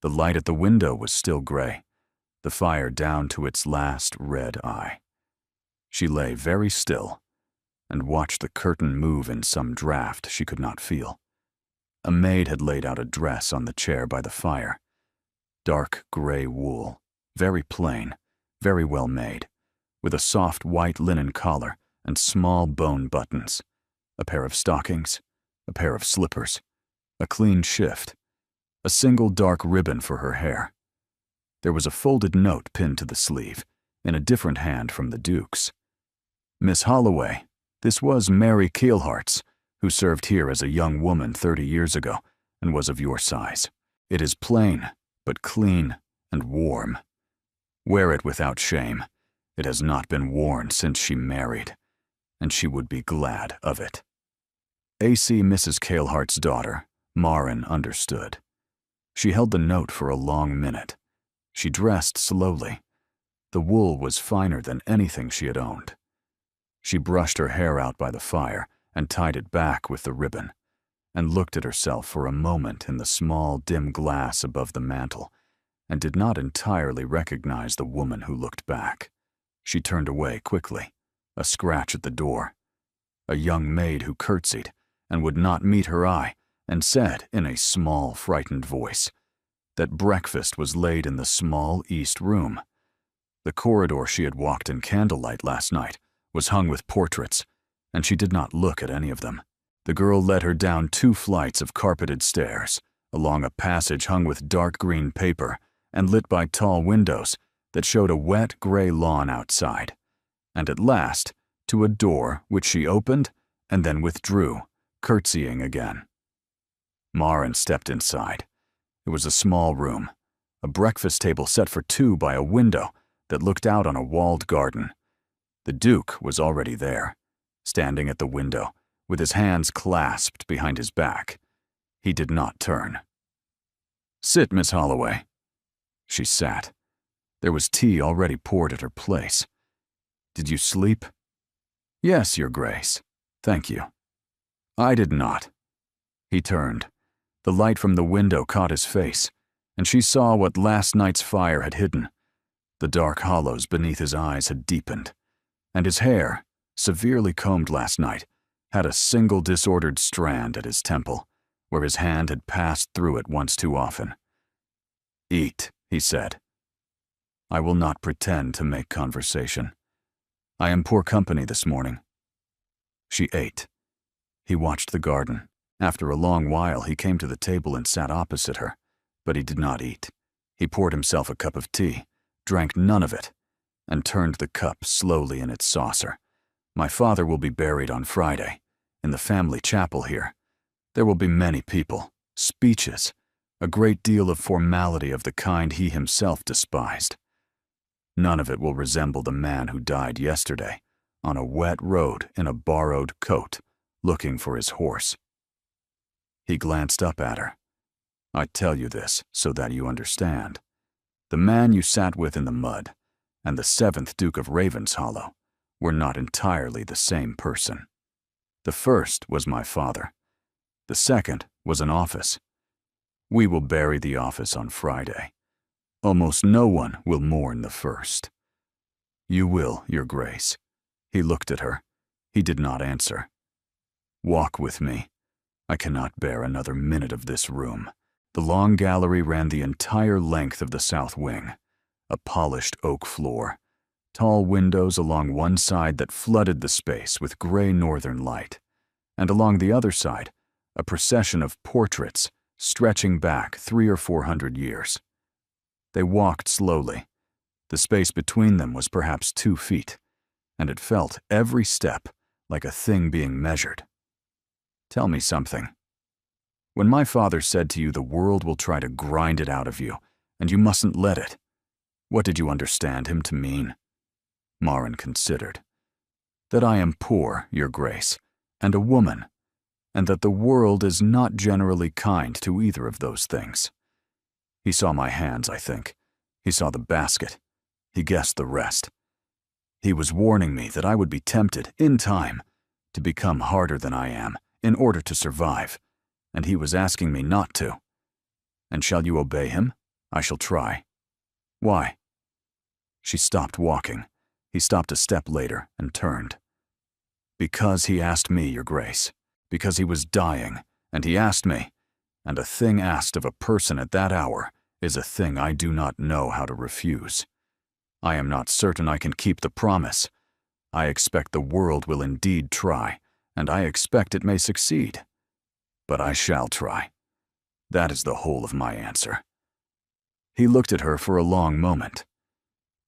The light at the window was still gray, the fire down to its last red eye. She lay very still and watched the curtain move in some draught she could not feel. A maid had laid out a dress on the chair by the fire. Dark gray wool, very plain, very well made, with a soft white linen collar and small bone buttons, a pair of stockings, a pair of slippers, a clean shift, a single dark ribbon for her hair. There was a folded note pinned to the sleeve, in a different hand from the Duke's. "Miss Holloway, this was Mary Kalehart's, who served here as a young woman 30 years ago and was of your size. It is plain, but clean and warm. Wear it without shame. It has not been worn since she married, and she would be glad of it." A.C. Mrs. Kalehart's daughter, Maren, understood. She held the note for a long minute. She dressed slowly. The wool was finer than anything she had owned. She brushed her hair out by the fire and tied it back with the ribbon, and looked at herself for a moment in the small, dim glass above the mantel, and did not entirely recognize the woman who looked back. She turned away quickly, a scratch at the door. A young maid who curtsied and would not meet her eye, and said in a small, frightened voice that breakfast was laid in the small east room. The corridor she had walked in candlelight last night was hung with portraits, and she did not look at any of them. The girl led her down 2 flights of carpeted stairs, along a passage hung with dark green paper and lit by tall windows that showed a wet gray lawn outside, and at last to a door which she opened and then withdrew, curtsying again. Maren stepped inside. It was a small room, a breakfast table set for 2 by a window that looked out on a walled garden. The Duke was already there, standing at the window, with his hands clasped behind his back. He did not turn. "Sit, Miss Holloway." She sat. There was tea already poured at her place. "Did you sleep?" "Yes, Your Grace. Thank you." "I did not." He turned. The light from the window caught his face, and she saw what last night's fire had hidden. The dark hollows beneath his eyes had deepened, and his hair, severely combed last night, had a single disordered strand at his temple, where his hand had passed through it once too often. "Eat," he said. "I will not pretend to make conversation. I am poor company this morning." She ate. He watched the garden. After a long while, he came to the table and sat opposite her, but he did not eat. He poured himself a cup of tea, drank none of it, and turned the cup slowly in its saucer. "My father will be buried on Friday, in the family chapel here. There will be many people, speeches, a great deal of formality of the kind he himself despised. None of it will resemble the man who died yesterday, on a wet road in a borrowed coat, looking for his horse." He glanced up at her. "I tell you this so that you understand. The man you sat with in the mud, and the 7th Duke of Ravenshollow, were not entirely the same person. The first was my father. The second was an office. We will bury the office on Friday. Almost no one will mourn the first. You will, Your Grace. He looked at her. He did not answer. Walk with me. I cannot bear another minute of this room. The long gallery ran the entire length of the south wing. A polished oak floor. Tall windows along one side that flooded the space with gray northern light. And along the other side, a procession of portraits stretching back 300 or 400 years. They walked slowly. The space between them was perhaps 2 feet, and it felt every step like a thing being measured. Tell me something. When my father said to you the world will try to grind it out of you, and you mustn't let it, what did you understand him to mean? Marin considered. That I am poor, Your Grace, and a woman, and that the world is not generally kind to either of those things. He saw my hands, I think. He saw the basket. He guessed the rest. He was warning me that I would be tempted, in time, to become harder than I am, in order to survive, and he was asking me not to. And shall you obey him? I shall try. Why? She stopped walking. He stopped a step later and turned. Because he asked me, Your Grace. Because he was dying, and he asked me, and a thing asked of a person at that hour is a thing I do not know how to refuse. I am not certain I can keep the promise. I expect the world will indeed try, and I expect it may succeed. But I shall try. That is the whole of my answer. He looked at her for a long moment.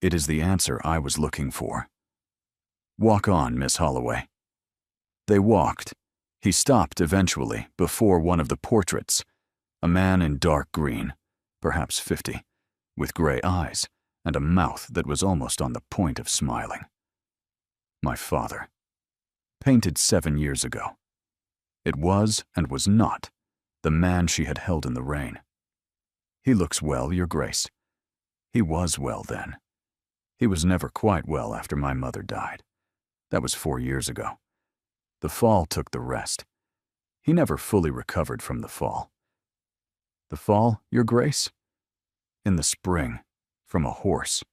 It is the answer I was looking for. Walk on, Miss Holloway. They walked. He stopped eventually before one of the portraits, a man in dark green, perhaps 50, with gray eyes and a mouth that was almost on the point of smiling. My father. Painted 7 years ago. It was and was not the man she had held in the rain. He looks well, Your Grace. He was well then. He was never quite well after my mother died. That was 4 years ago. The fall took the rest. He never fully recovered from the fall. The fall, Your Grace? In the spring, from a horse.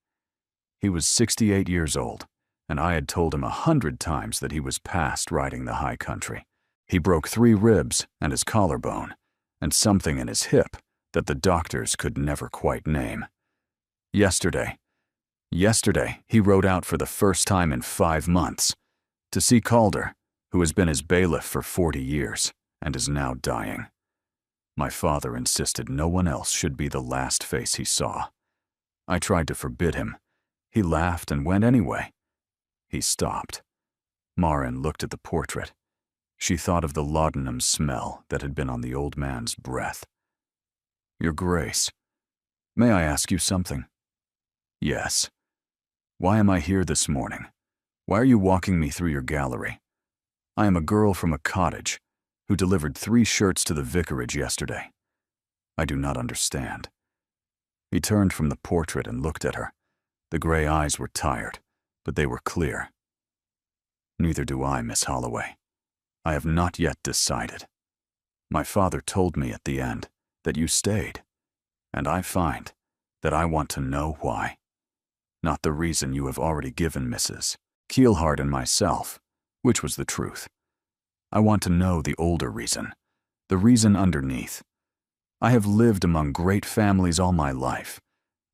He was 68 years old, and I had told him 100 times that he was past riding the high country. He broke 3 ribs and his collarbone, and something in his hip that the doctors could never quite name. Yesterday, he rode out for the first time in 5 months to see Calder, who has been his bailiff for 40 years and is now dying. My father insisted no one else should be the last face he saw. I tried to forbid him. He laughed and went anyway. He stopped. Marin looked at the portrait. She thought of the laudanum smell that had been on the old man's breath. Your Grace, may I ask you something? Yes. Why am I here this morning? Why are you walking me through your gallery? I am a girl from a cottage who delivered 3 shirts to the vicarage yesterday. I do not understand. He turned from the portrait and looked at her. The gray eyes were tired, but they were clear. Neither do I, Miss Holloway. I have not yet decided. My father told me at the end that you stayed, and I find that I want to know why. Not the reason you have already given Mrs. Keelhart and myself, which was the truth. I want to know the older reason, the reason underneath. I have lived among great families all my life.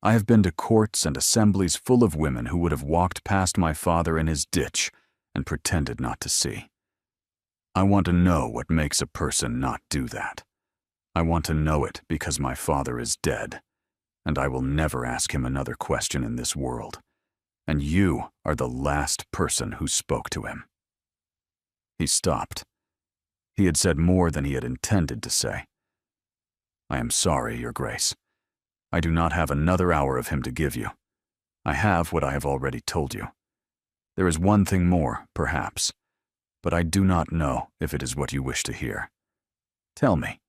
I have been to courts and assemblies full of women who would have walked past my father in his ditch and pretended not to see. I want to know what makes a person not do that. I want to know it because my father is dead, and I will never ask him another question in this world. And you are the last person who spoke to him. He stopped. He had said more than he had intended to say. I am sorry, Your Grace. I do not have another hour of him to give you. I have what I have already told you. There is one thing more, perhaps, but I do not know if it is what you wish to hear. Tell me.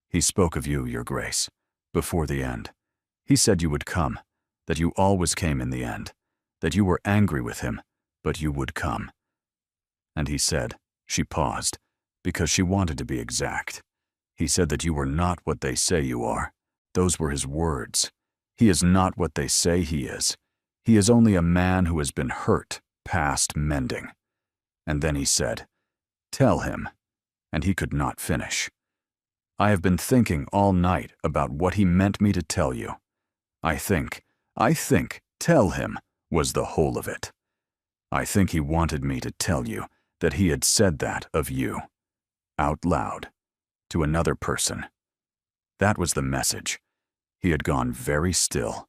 He spoke of you, Your Grace, before the end. He said you would come, that you always came in the end, that you were angry with him, but you would come. And he said, she paused, because she wanted to be exact. He said that you were not what they say you are. Those were his words. He is not what they say he is. He is only a man who has been hurt, past mending. And then he said, tell him. And he could not finish. I have been thinking all night about what he meant me to tell you. I think, tell him was the whole of it. I think he wanted me to tell you that he had said that of you, out loud, to another person. That was the message. He had gone very still.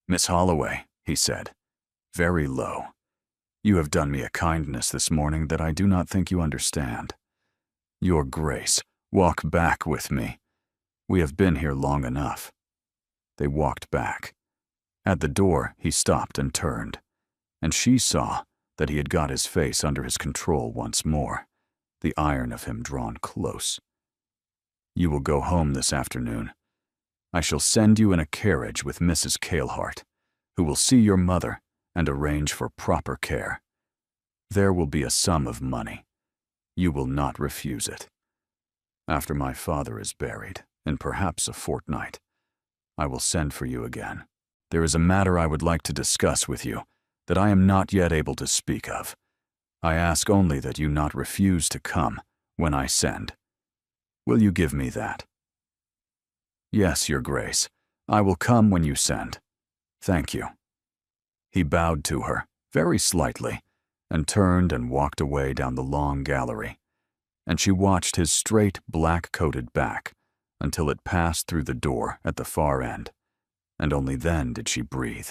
Miss Holloway, he said, very low. You have done me a kindness this morning that I do not think you understand. Your Grace, walk back with me. We have been here long enough. They walked back. At the door, he stopped and turned, and she saw that he had got his face under his control once more, the iron of him drawn close. You will go home this afternoon. I shall send you in a carriage with Mrs. Kalehart, who will see your mother and arrange for proper care. There will be a sum of money. You will not refuse it. After my father is buried, in perhaps a fortnight, I will send for you again. There is a matter I would like to discuss with you that I am not yet able to speak of. I ask only that you not refuse to come when I send. Will you give me that? Yes, Your Grace. I will come when you send. Thank you. He bowed to her, very slightly, and turned and walked away down the long gallery, and she watched his straight, black-coated back until it passed through the door at the far end, and only then did she breathe.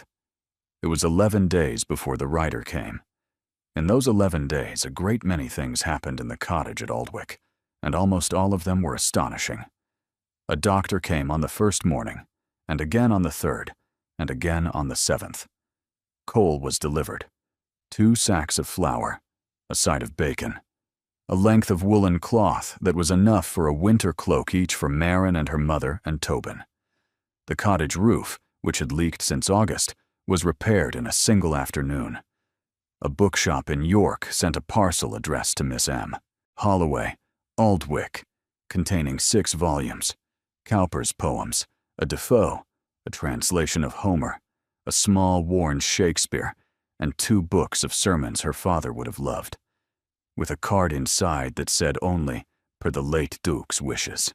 It was 11 days before the writer came. In those 11 days, a great many things happened in the cottage at Aldwych, and almost all of them were astonishing. A doctor came on the first morning, and again on the third, and again on the 7th. Coal was delivered, 2 sacks of flour, a side of bacon, a length of woolen cloth that was enough for a winter cloak each for Maren and her mother and Tobin. The cottage roof, which had leaked since August, was repaired in a single afternoon. A bookshop in York sent a parcel addressed to Miss M. Holloway, Aldwych, containing 6 volumes, Cowper's poems, a Defoe, a translation of Homer, a small worn Shakespeare, and 2 books of sermons her father would have loved, with a card inside that said only, per the late Duke's wishes.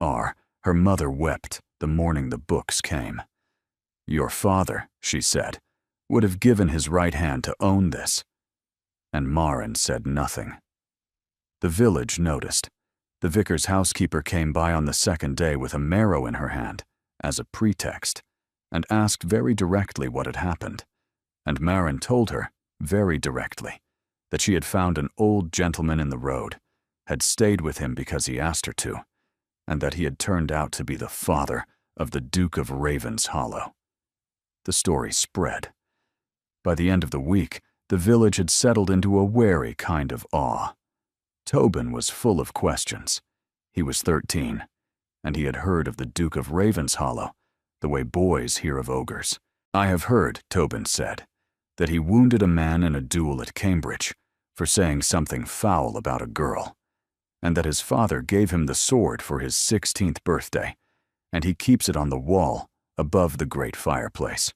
Her mother wept the morning the books came. Your father, she said, would have given his right hand to own this. And Maren said nothing. The village noticed. The vicar's housekeeper came by on the 2nd day with a marrow in her hand, as a pretext, and asked very directly what had happened. And Maren told her, very directly, that she had found an old gentleman in the road, had stayed with him because he asked her to, and that he had turned out to be the father of the Duke of Ravenshollow. The story spread. By the end of the week, the village had settled into a wary kind of awe. Tobin was full of questions. He was 13, and he had heard of the Duke of Ravenshollow, the way boys hear of ogres. I have heard, Tobin said, that he wounded a man in a duel at Cambridge for saying something foul about a girl, and that his father gave him the sword for his 16th birthday, and he keeps it on the wall above the great fireplace.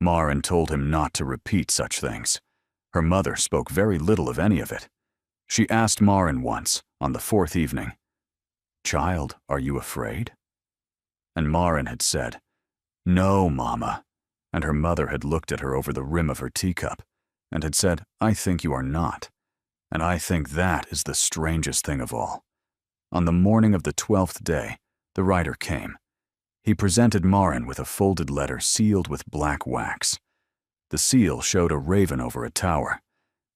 Maren told him not to repeat such things. Her mother spoke very little of any of it. She asked Maren once, on the 4th evening, "Child, are you afraid?" And Maren had said, "No, Mama," and her mother had looked at her over the rim of her teacup and had said, "I think you are not." And I think that is the strangest thing of all. On the morning of the 12th day, the writer came. He presented Maren with a folded letter sealed with black wax. The seal showed a raven over a tower.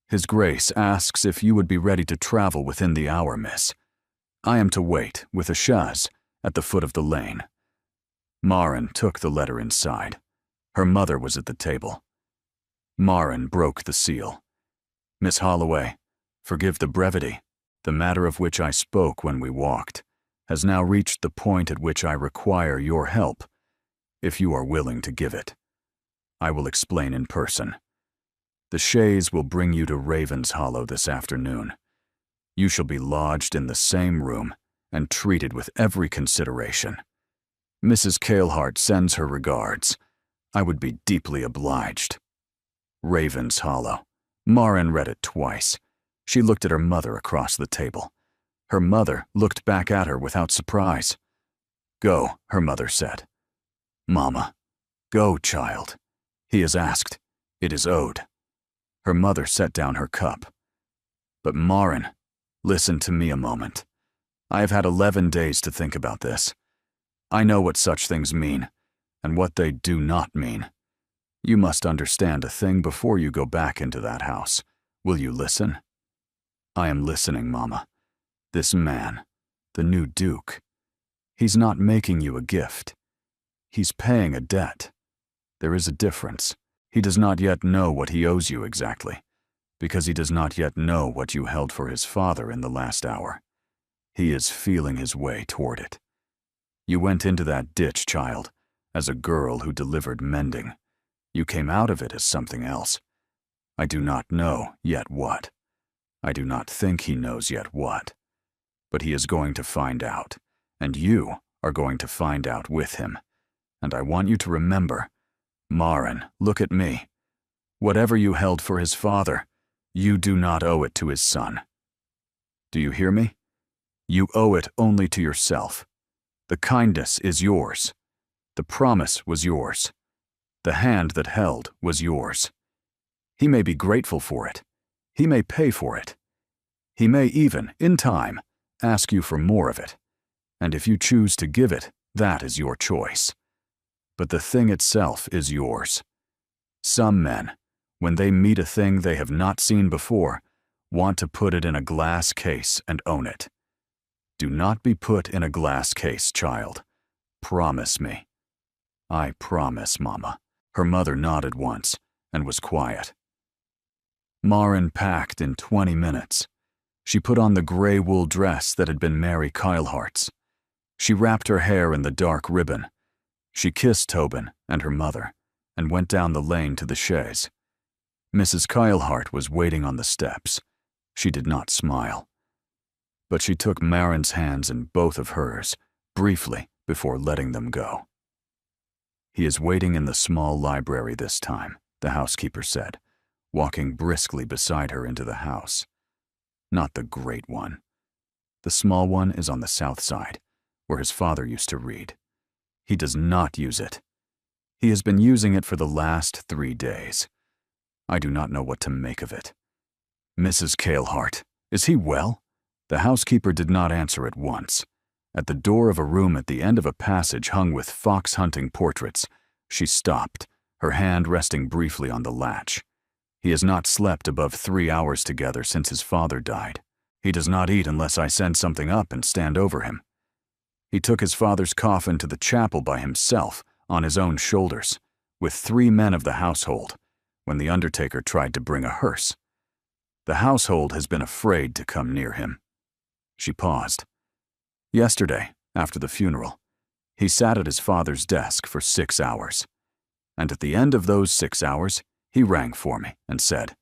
His Grace asks if you would be ready to travel within the hour, miss. I am to wait, with a chaise, at the foot of the lane. Maren took the letter inside. Her mother was at the table. Maren broke the seal. Miss Holloway, forgive the brevity. The matter of which I spoke when we walked has now reached the point at which I require your help, if you are willing to give it. I will explain in person. The chaise will bring you to Raven's Hollow this afternoon. You shall be lodged in the same room and treated with every consideration. Mrs. Kalehart sends her regards. I would be deeply obliged. Raven's Hollow. Marin read it twice. She looked at her mother across the table. Her mother looked back at her without surprise. Go, her mother said. Mama, go, child. He is asked. It is owed. Her mother set down her cup. But Marin, listen to me a moment. I have had 11 days to think about this. I know what such things mean, and what they do not mean. You must understand a thing before you go back into that house. Will you listen? I am listening, Mama. This man, the new Duke, he's not making you a gift. He's paying a debt. There is a difference. He does not yet know what he owes you exactly, because he does not yet know what you held for his father in the last hour. He is feeling his way toward it. You went into that ditch, child, as a girl who delivered mending. You came out of it as something else. I do not know yet what. I do not think he knows yet what. But he is going to find out, and you are going to find out with him. And I want you to remember, Marin, look at me. Whatever you held for his father, you do not owe it to his son. Do you hear me? You owe it only to yourself. The kindness is yours. The promise was yours. The hand that held was yours. He may be grateful for it. He may pay for it. He may even, in time, ask you for more of it. And if you choose to give it, that is your choice. But the thing itself is yours. Some men, when they meet a thing they have not seen before, want to put it in a glass case and own it. Do not be put in a glass case, child. Promise me. I promise, Mama. Her mother nodded once and was quiet. Marin packed in 20 minutes. She put on the gray wool dress that had been Mary Kylehart's. She wrapped her hair in the dark ribbon. She kissed Tobin and her mother and went down the lane to the chaise. Mrs. Kylehart was waiting on the steps. She did not smile. But she took Marin's hands in both of hers, briefly, before letting them go. He is waiting in the small library this time, the housekeeper said, walking briskly beside her into the house. Not the great one. The small one is on the south side, where his father used to read. He does not use it. He has been using it for the last 3 days. I do not know what to make of it. Mrs. Kalehart, is he well? The housekeeper did not answer at once. At the door of a room at the end of a passage hung with fox-hunting portraits, she stopped, her hand resting briefly on the latch. He has not slept above 3 hours together since his father died. He does not eat unless I send something up and stand over him. He took his father's coffin to the chapel by himself, on his own shoulders, with 3 men of the household, when the undertaker tried to bring a hearse. The household has been afraid to come near him. She paused. Yesterday, after the funeral, he sat at his father's desk for 6 hours. And at the end of those 6 hours, he rang for me and said,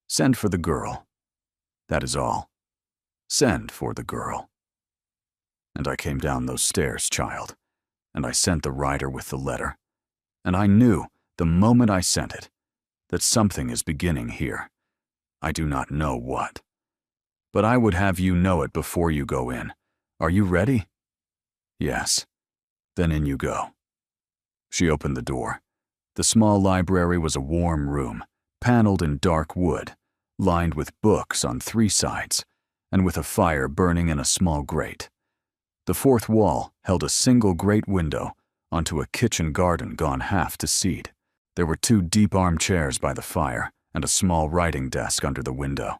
"Send for the girl." That is all. Send for the girl. And I came down those stairs, child, and I sent the rider with the letter. And I knew, the moment I sent it, that something is beginning here. I do not know what. But I would have you know it before you go in. Are you ready? Yes. Then in you go. She opened the door. The small library was a warm room, paneled in dark wood, lined with books on 3 sides, and with a fire burning in a small grate. The 4th wall held a single great window onto a kitchen garden gone half to seed. There were 2 deep armchairs by the fire and a small writing desk under the window.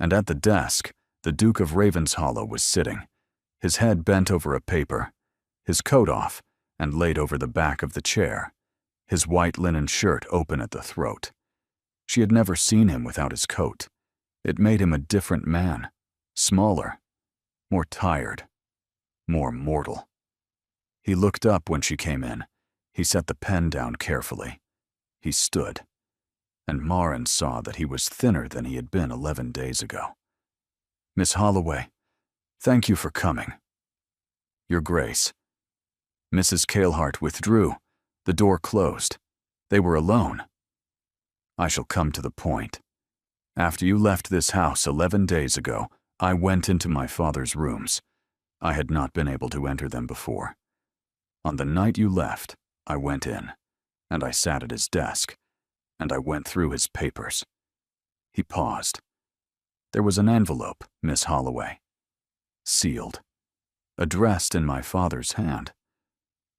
And at the desk, the Duke of Ravenshollow was sitting, his head bent over a paper, his coat off and laid over the back of the chair, his white linen shirt open at the throat. She had never seen him without his coat. It made him a different man, smaller, more tired, more mortal. He looked up when she came in. He set the pen down carefully. He stood. and Marin saw that he was thinner than he had been 11 days ago. "Miss Holloway, thank you for coming." "Your Grace." Mrs. Kalehart withdrew. The door closed. They were alone. "I shall come to the point. After you left this house 11 days ago, I went into my father's rooms. I had not been able to enter them before. On the night you left, I went in, and I sat at his desk, and I went through his papers." He paused. "There was an envelope, Miss Holloway, sealed, addressed in my father's hand.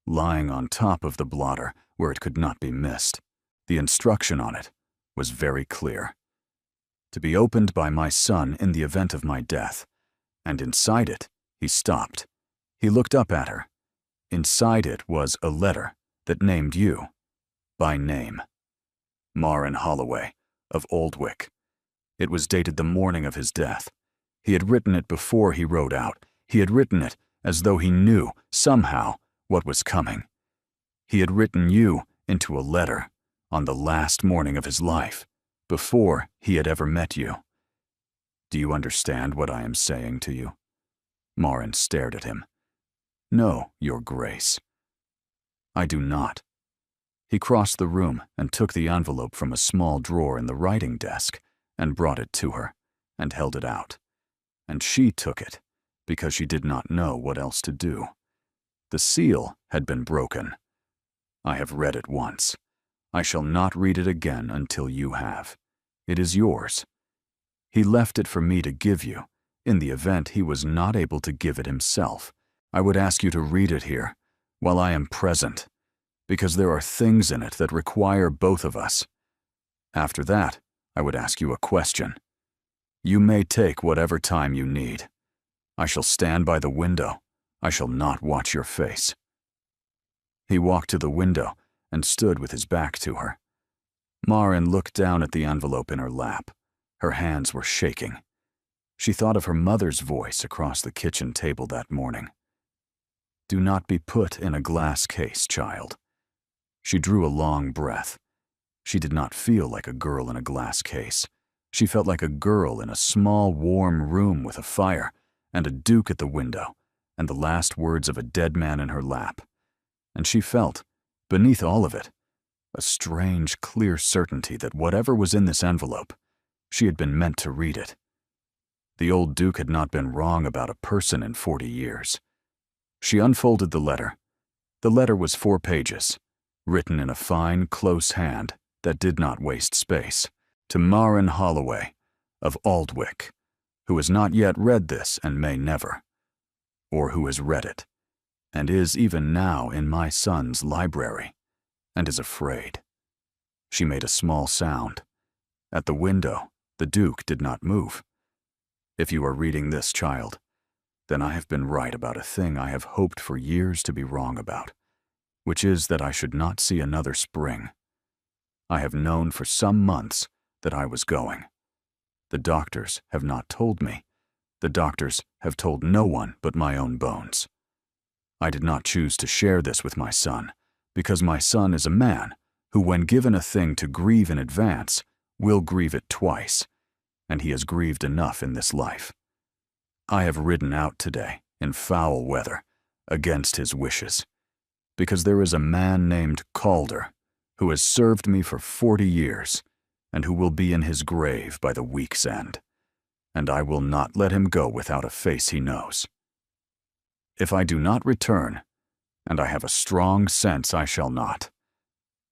Lying on top of the blotter where it could not be missed, the instruction on it was very clear. To be opened by my son in the event of my death, and inside it, he stopped. He looked up at her. Inside it was a letter that named you, by name. Marin Holloway, of Oldwick. It was dated the morning of his death. He had written it before he rode out. He had written it as though he knew, somehow, what was coming. He had written you into a letter on the last morning of his life, before he had ever met you. Do you understand what I am saying to you?" Marin stared at him. "No, Your Grace." "I do not." He crossed the room and took the envelope from a small drawer in the writing desk and brought it to her and held it out. And she took it because she did not know what else to do. The seal had been broken. "I have read it once. I shall not read it again until you have. It is yours. He left it for me to give you, in the event he was not able to give it himself. I would ask you to read it here, while I am present, because there are things in it that require both of us. After that, I would ask you a question. You may take whatever time you need. I shall stand by the window. I shall not watch your face." He walked to the window and stood with his back to her. Marin looked down at the envelope in her lap. Her hands were shaking. She thought of her mother's voice across the kitchen table that morning. "Do not be put in a glass case, child." She drew a long breath. She did not feel like a girl in a glass case. She felt like a girl in a small, warm room with a fire and a duke at the window and the last words of a dead man in her lap. And she felt, beneath all of it, a strange, clear certainty that whatever was in this envelope, she had been meant to read it. The old duke had not been wrong about a person in 40 years. She unfolded the letter. The letter was 4 pages, written in a fine, close hand that did not waste space, to Marin Holloway, of Oldwick, who has not yet read this and may never, or who has read it, and is even now in my son's library, and is afraid. She made a small sound. At the window, the Duke did not move. If you are reading this, child, then I have been right about a thing I have hoped for years to be wrong about, which is that I should not see another spring. I have known for some months that I was going. The doctors have not told me. The doctors have told no one but my own bones. I did not choose to share this with my son, because my son is a man who, when given a thing to grieve in advance, will grieve it twice, and he has grieved enough in this life. I have ridden out today, in foul weather, against his wishes, because there is a man named Calder who has served me for 40 years, and who will be in his grave by the week's end, and I will not let him go without a face he knows. If I do not return, and I have a strong sense I shall not,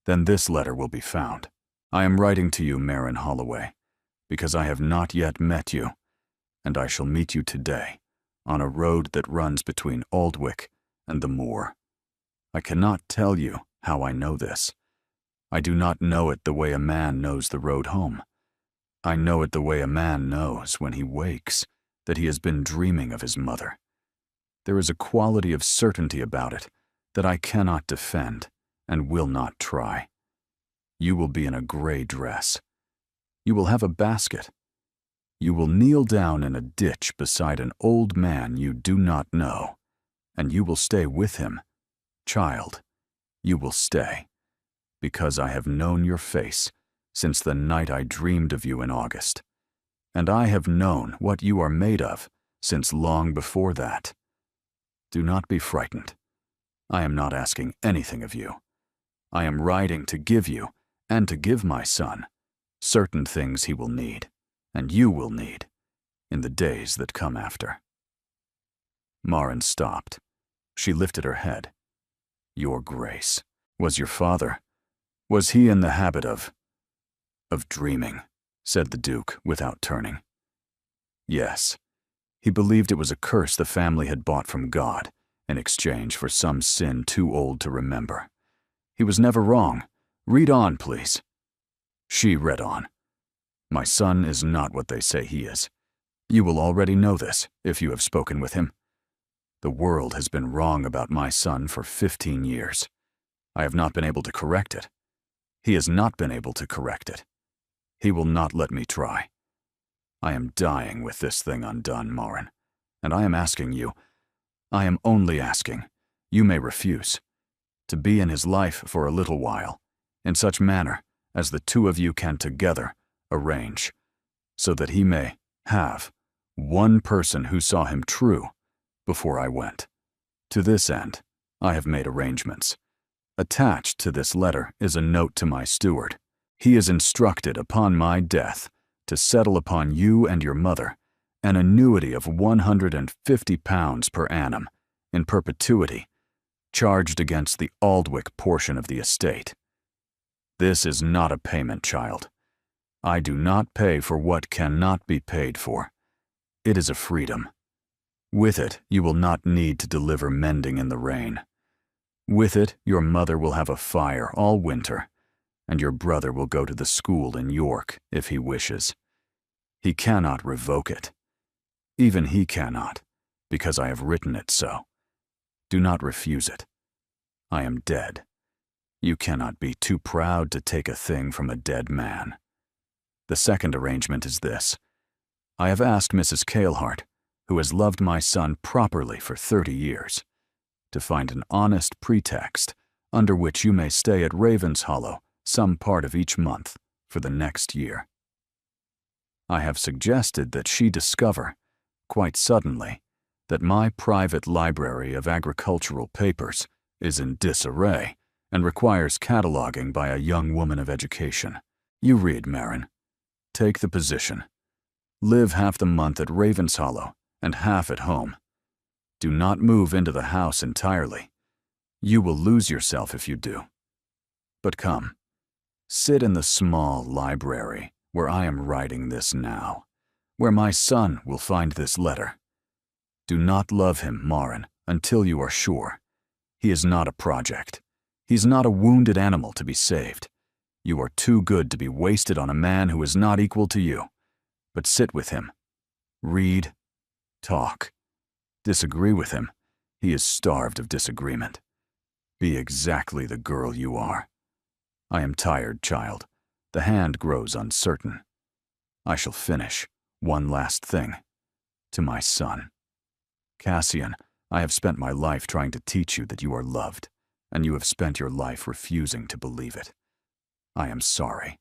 then this letter will be found. I am writing to you, Marin Holloway, because I have not yet met you, and I shall meet you today on a road that runs between Oldwick and the moor. I cannot tell you how I know this. I do not know it the way a man knows the road home. I know it the way a man knows when he wakes that he has been dreaming of his mother. There is a quality of certainty about it that I cannot defend and will not try. You will be in a gray dress. You will have a basket. You will kneel down in a ditch beside an old man you do not know, and you will stay with him. Child, you will stay, because I have known your face since the night I dreamed of you in August. And I have known what you are made of since long before that. Do not be frightened. I am not asking anything of you. I am writing to give you, and to give my son, certain things he will need, and you will need, in the days that come after." Marin stopped. She lifted her head. "Your Grace, was your father? Was he in the habit of dreaming?" said the Duke without turning. "Yes. He believed it was a curse the family had bought from God in exchange for some sin too old to remember. He was never wrong. Read on, please." She read on. "My son is not what they say he is. You will already know this if you have spoken with him. The world has been wrong about my son for 15 years. I have not been able to correct it. He has not been able to correct it. He will not let me try. I am dying with this thing undone, Marin, and I am asking you, I am only asking, you may refuse, to be in his life for a little while, in such manner as the two of you can together arrange, so that he may have one person who saw him true before I went. To this end, I have made arrangements. Attached to this letter is a note to my steward. He is instructed upon my death to settle upon you and your mother an annuity of £150 per annum in perpetuity, charged against the Aldwych portion of the estate. This is not a payment, child. I do not pay for what cannot be paid for. It is a freedom. With it, you will not need to deliver mending in the rain. With it, your mother will have a fire all winter, and your brother will go to the school in York if he wishes. He cannot revoke it. Even he cannot, because I have written it so. Do not refuse it. I am dead. You cannot be too proud to take a thing from a dead man. The second arrangement is this. I have asked Mrs. Kalehart, who has loved my son properly for 30 years, to find an honest pretext under which you may stay at Ravenshollow some part of each month for the next year. I have suggested that she discover, quite suddenly, that my private library of agricultural papers is in disarray and requires cataloging by a young woman of education. You read, Marin. Take the position. Live half the month at Ravenshollow and half at home. Do not move into the house entirely. You will lose yourself if you do. But come, sit in the small library where I am writing this now, where my son will find this letter. Do not love him, Marin, until you are sure. He is not a project. He is not a wounded animal to be saved. You are too good to be wasted on a man who is not equal to you. But sit with him. Read. Talk. Disagree with him. He is starved of disagreement. Be exactly the girl you are. I am tired, child. The hand grows uncertain. I shall finish. One last thing. To my son. Cassian, I have spent my life trying to teach you that you are loved, and you have spent your life refusing to believe it. I am sorry.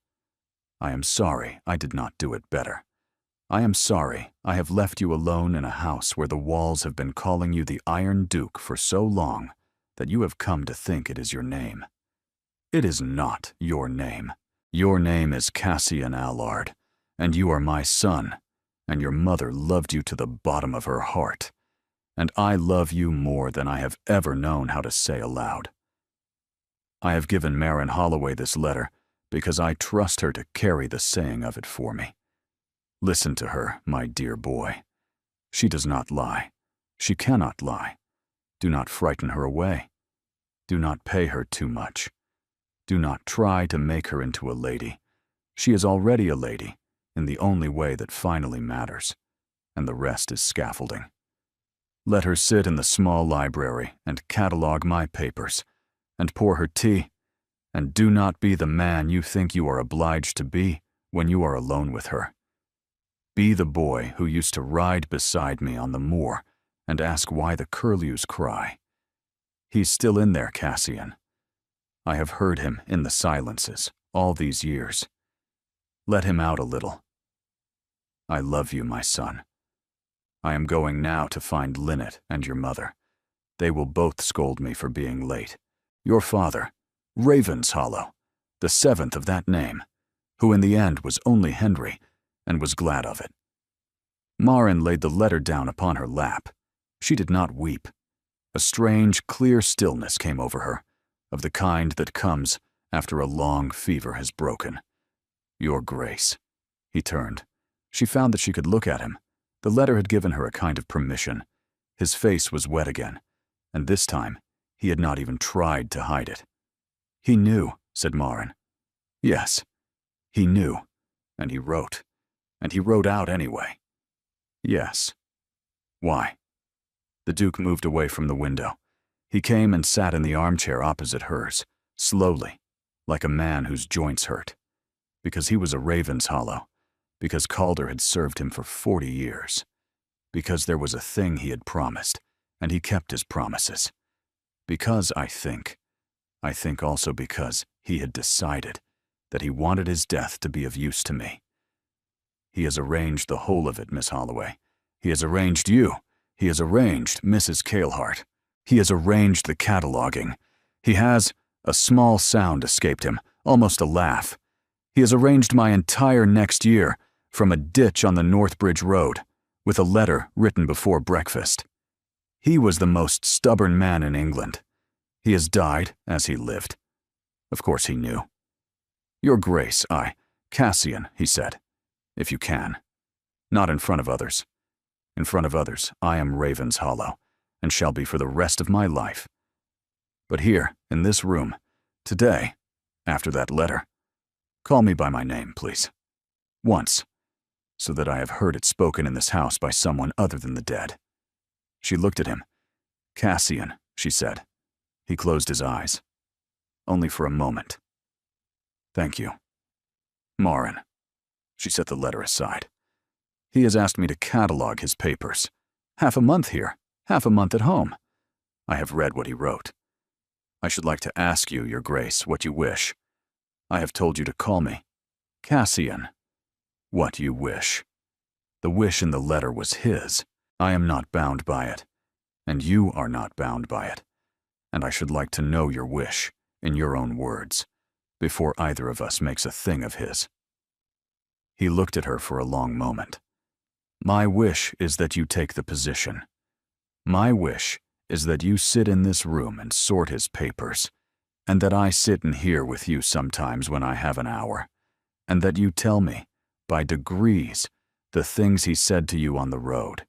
I am sorry I did not do it better. I am sorry I have left you alone in a house where the walls have been calling you the Iron Duke for so long that you have come to think it is your name. It is not your name. Your name is Cassian Allard, and you are my son, and your mother loved you to the bottom of her heart, and I love you more than I have ever known how to say aloud. I have given Marin Holloway this letter because I trust her to carry the saying of it for me. Listen to her, my dear boy. She does not lie. She cannot lie. Do not frighten her away. Do not pay her too much. Do not try to make her into a lady. She is already a lady, in the only way that finally matters, and the rest is scaffolding. Let her sit in the small library and catalog my papers, and pour her tea, and do not be the man you think you are obliged to be when you are alone with her. Be the boy who used to ride beside me on the moor and ask why the curlews cry. He's still in there, Cassian. I have heard him in the silences all these years. Let him out a little. I love you, my son. I am going now to find Lynette and your mother. They will both scold me for being late. Your father, Ravenshollow, the seventh of that name, who in the end was only Henry, and was glad of it. Marin laid the letter down upon her lap. She did not weep. A strange, clear stillness came over her, of the kind that comes after a long fever has broken. Your Grace. He turned. She found that she could look at him. The letter had given her a kind of permission. His face was wet again, and this time he had not even tried to hide it. He knew, said Marin. Yes, he knew, and he wrote. And he wrote out anyway. Yes. Why? The Duke moved away from the window. He came and sat in the armchair opposite hers, slowly, like a man whose joints hurt. Because he was a Ravenshollow. Because Calder had served him for 40 years. Because there was a thing he had promised, and he kept his promises. Because, I think also because he had decided that he wanted his death to be of use to me. He has arranged the whole of it, Miss Holloway. He has arranged you. He has arranged Mrs. Kalehart. He has arranged the cataloging. He has— a small sound escaped him, almost a laugh. He has arranged my entire next year, from a ditch on the Northbridge Road, with a letter written before breakfast. He was the most stubborn man in England. He has died as he lived. Of course he knew. Your Grace, Cassian, he said, if you can. Not in front of others. In front of others, I am Ravenshollow, and shall be for the rest of my life. But here, in this room, today, after that letter, call me by my name, please. Once, so that I have heard it spoken in this house by someone other than the dead. She looked at him. Cassian, she said. He closed his eyes. Only for a moment. Thank you. Marin. She set the letter aside. He has asked me to catalog his papers. Half a month here, half a month at home. I have read what he wrote. I should like to ask you, Your Grace, what you wish. I have told you to call me Cassian. What you wish. The wish in the letter was his. I am not bound by it, and you are not bound by it. And I should like to know your wish, in your own words, before either of us makes a thing of his. He looked at her for a long moment. My wish is that you take the position. My wish is that you sit in this room and sort his papers, and that I sit in here with you sometimes when I have an hour, and that you tell me, by degrees, the things he said to you on the road.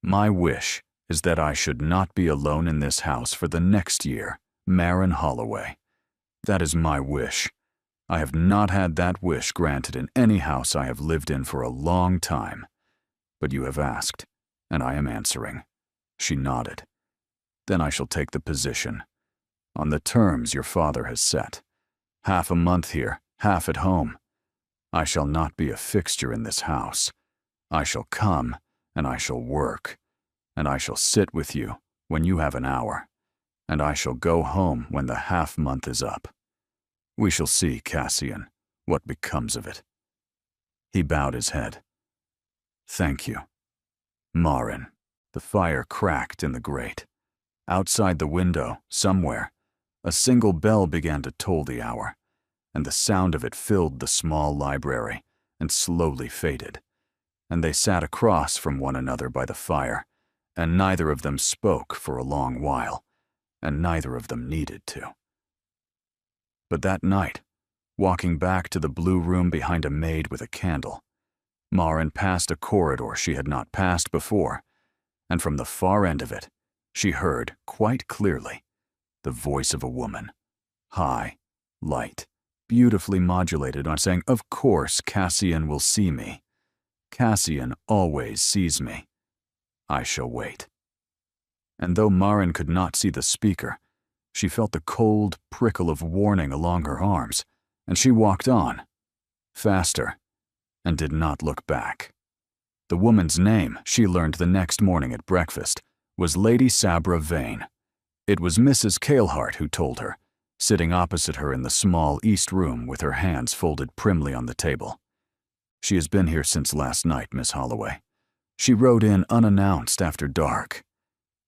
My wish is that I should not be alone in this house for the next year, Marin Holloway. That is my wish. I have not had that wish granted in any house I have lived in for a long time. But you have asked, and I am answering. She nodded. Then I shall take the position, on the terms your father has set. Half a month here, half at home. I shall not be a fixture in this house. I shall come, and I shall work, and I shall sit with you when you have an hour, and I shall go home when the half-month is up. We shall see, Cassian, what becomes of it. He bowed his head. Thank you. Marin. The fire cracked in the grate. Outside the window, somewhere, a single bell began to toll the hour, and the sound of it filled the small library and slowly faded. And they sat across from one another by the fire, and neither of them spoke for a long while, and neither of them needed to. But that night, walking back to the blue room behind a maid with a candle, Marin passed a corridor she had not passed before, and from the far end of it, she heard, quite clearly, the voice of a woman, high, light, beautifully modulated, on saying, "Of course Cassian will see me. Cassian always sees me. I shall wait." And though Marin could not see the speaker, she felt the cold prickle of warning along her arms, and she walked on, faster, and did not look back. The woman's name, she learned the next morning at breakfast, was Lady Sabra Vane. It was Mrs. Kalehart who told her, sitting opposite her in the small east room with her hands folded primly on the table. She has been here since last night, Miss Holloway. She rode in unannounced after dark.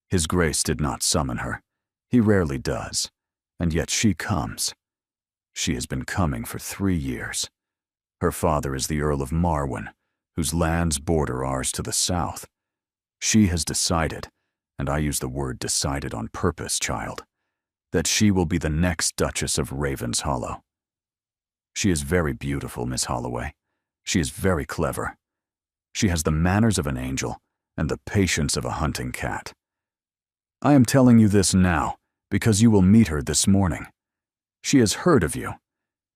His Grace did not summon her. He rarely does, and yet she comes. She has been coming for 3 years. Her father is the Earl of Marwen, whose lands border ours to the south. She has decided, and I use the word decided on purpose, child, that she will be the next Duchess of Ravens Hollow. She is very beautiful, Miss Holloway. She is very clever. She has the manners of an angel and the patience of a hunting cat. I am telling you this now because you will meet her this morning. She has heard of you.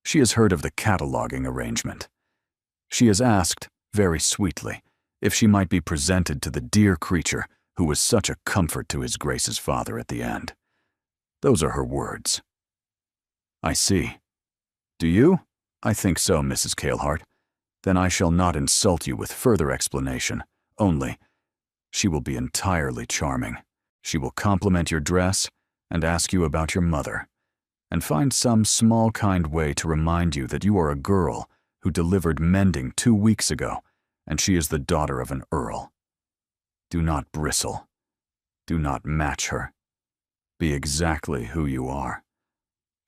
She has heard of the cataloging arrangement. She has asked, very sweetly, if she might be presented to the dear creature who was such a comfort to His Grace's father at the end. Those are her words. I see. Do you? I think so, Mrs. Kalehart. Then I shall not insult you with further explanation, only, she will be entirely charming. She will compliment your dress and ask you about your mother, and find some small kind way to remind you that you are a girl who delivered mending 2 weeks ago, and she is the daughter of an earl. Do not bristle. Do not match her. Be exactly who you are.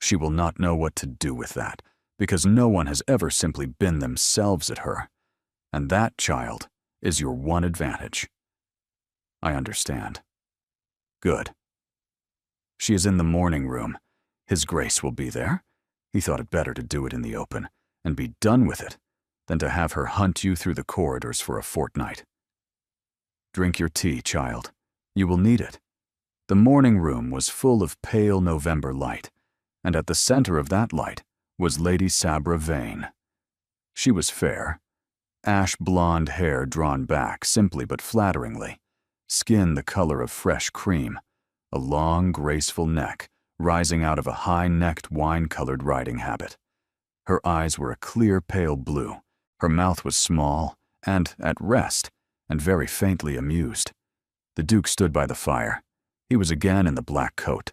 She will not know what to do with that, because no one has ever simply been themselves at her, and that, child, is your one advantage. I understand. Good. She is in the morning room. His Grace will be there. He thought it better to do it in the open, and be done with it, than to have her hunt you through the corridors for a fortnight. Drink your tea, child. You will need it. The morning room was full of pale November light, and at the center of that light was Lady Sabra Vane. She was fair, ash-blonde hair drawn back simply but flatteringly, skin the color of fresh cream, a long, graceful neck rising out of a high-necked wine-colored riding habit. Her eyes were a clear pale blue, her mouth was small and at rest, and very faintly amused. The Duke stood by the fire. He was again in the black coat.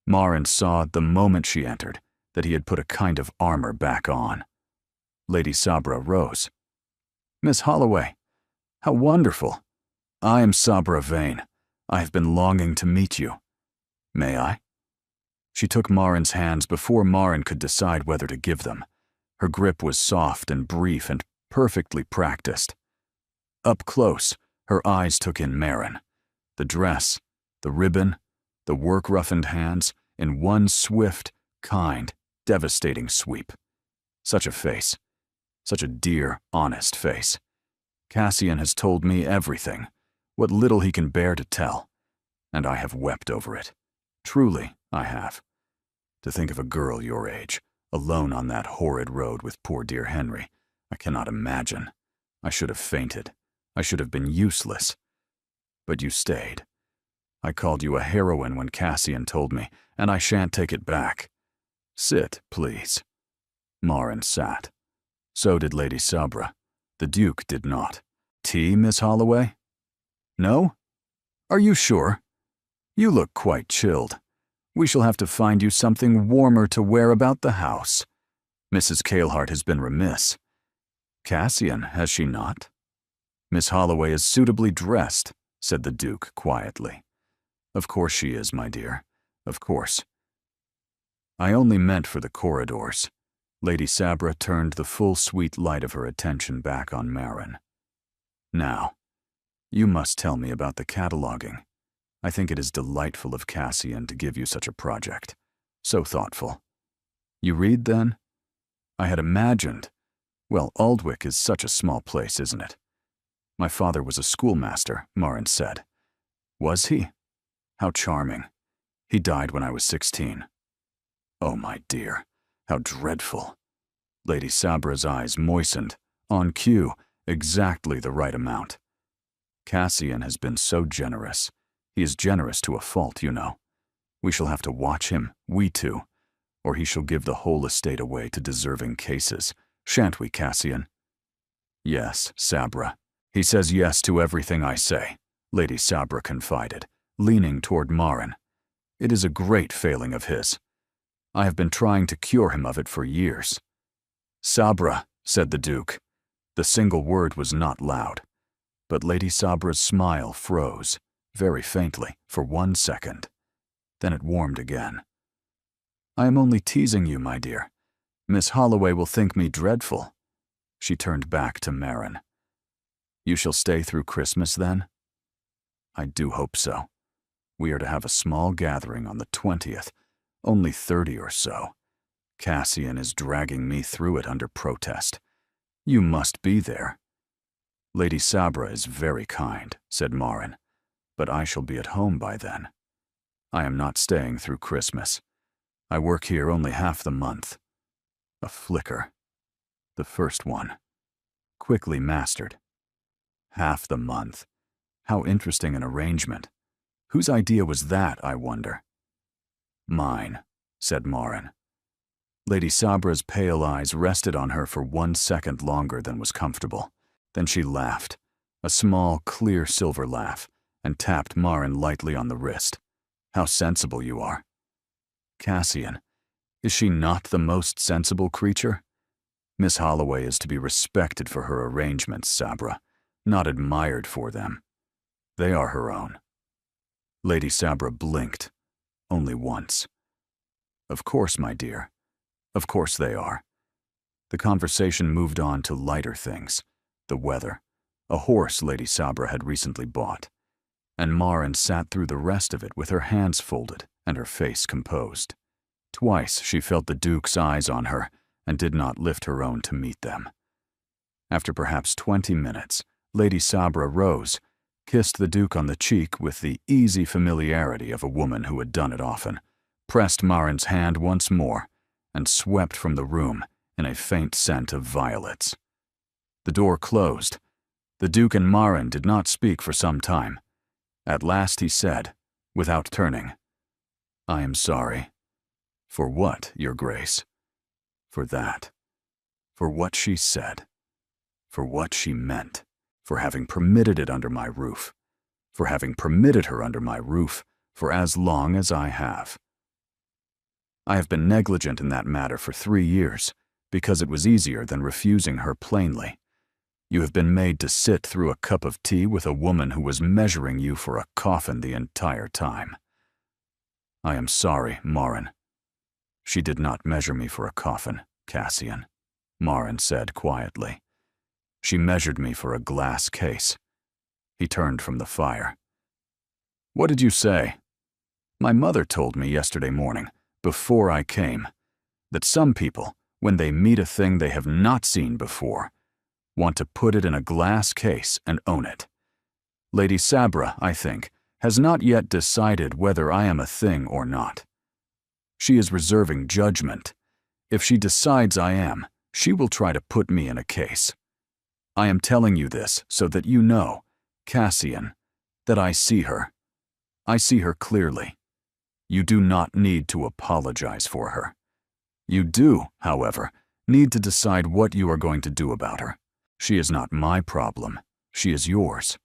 Marin saw the moment she entered that he had put a kind of armor back on. Lady Sabra rose. Miss Holloway, how wonderful! I am Sabra Vane. I have been longing to meet you. May I? She took Marin's hands before Marin could decide whether to give them. Her grip was soft and brief and perfectly practiced. Up close, her eyes took in Marin. The dress, the ribbon, the work-roughened hands, in one swift, kind, devastating sweep. Such a face. Such a dear, honest face. Cassian has told me everything, what little he can bear to tell, and I have wept over it. Truly, I have. To think of a girl your age, alone on that horrid road with poor dear Henry, I cannot imagine. I should have fainted. I should have been useless. But you stayed. I called you a heroine when Cassian told me, and I shan't take it back. Sit, please. Marin sat. So did Lady Sabra. The Duke did not. Tea, Miss Holloway? No? Are you sure? You look quite chilled. We shall have to find you something warmer to wear about the house. Mrs. Kalehart has been remiss. Cassian, has she not? Miss Holloway is suitably dressed, said the Duke quietly. Of course she is, my dear. Of course. I only meant for the corridors. Lady Sabra turned the full sweet light of her attention back on Marin. Now, you must tell me about the cataloging. I think it is delightful of Cassian to give you such a project. So thoughtful. You read, then? I had imagined. Well, Aldwych is such a small place, isn't it? My father was a schoolmaster, Marin said. Was he? How charming. He died when I was 16. Oh, my dear, how dreadful. Lady Sabra's eyes moistened, on cue, exactly the right amount. Cassian has been so generous. He is generous to a fault, you know. We shall have to watch him, we two, or he shall give the whole estate away to deserving cases. Shan't we, Cassian? Yes, Sabra. He says yes to everything I say, Lady Sabra confided, leaning toward Marin. It is a great failing of his. I have been trying to cure him of it for years." "Sabra," said the Duke. The single word was not loud, but Lady Sabra's smile froze, very faintly, for 1 second. Then it warmed again. "I am only teasing you, my dear. Miss Holloway will think me dreadful." She turned back to Marin. "You shall stay through Christmas, then?" "I do hope so. We are to have a small gathering on the 20th, only 30 or so. Cassian is dragging me through it under protest. You must be there." "Lady Sabra is very kind," said Marin, "but I shall be at home by then. I am not staying through Christmas. I work here only half the month." A flicker. The first one. Quickly mastered. Half the month. How interesting an arrangement. Whose idea was that, I wonder? "Mine," said Marin. Lady Sabra's pale eyes rested on her for 1 second longer than was comfortable. Then she laughed, a small, clear silver laugh, and tapped Marin lightly on the wrist. "How sensible you are." "Cassian, is she not the most sensible creature? Miss Holloway is to be respected for her arrangements, Sabra, not admired for them. They are her own." Lady Sabra blinked, only once. "Of course, my dear. Of course they are." The conversation moved on to lighter things, the weather, a horse Lady Sabra had recently bought, and Marin sat through the rest of it with her hands folded and her face composed. Twice she felt the Duke's eyes on her and did not lift her own to meet them. After perhaps 20 minutes, Lady Sabra rose, kissed the Duke on the cheek with the easy familiarity of a woman who had done it often, pressed Marin's hand once more, and swept from the room in a faint scent of violets. The door closed. The Duke and Marin did not speak for some time. At last he said, without turning, "I am sorry." "For what, Your Grace?" "For that. For what she said. For what she meant. For having permitted it under my roof. For having permitted her under my roof for as long as I have. I have been negligent in that matter for 3 years, because it was easier than refusing her plainly. You have been made to sit through a cup of tea with a woman who was measuring you for a coffin the entire time. I am sorry, Marin." "She did not measure me for a coffin, Cassian," Marin said quietly. "She measured me for a glass case." He turned from the fire. "What did you say?" "My mother told me yesterday morning, before I came, that some people, when they meet a thing they have not seen before, want to put it in a glass case and own it. Lady Sabra, I think, has not yet decided whether I am a thing or not. She is reserving judgment. If she decides I am, she will try to put me in a case. I am telling you this so that you know, Cassian, that I see her. I see her clearly. You do not need to apologize for her. You do, however, need to decide what you are going to do about her. She is not my problem. She is yours.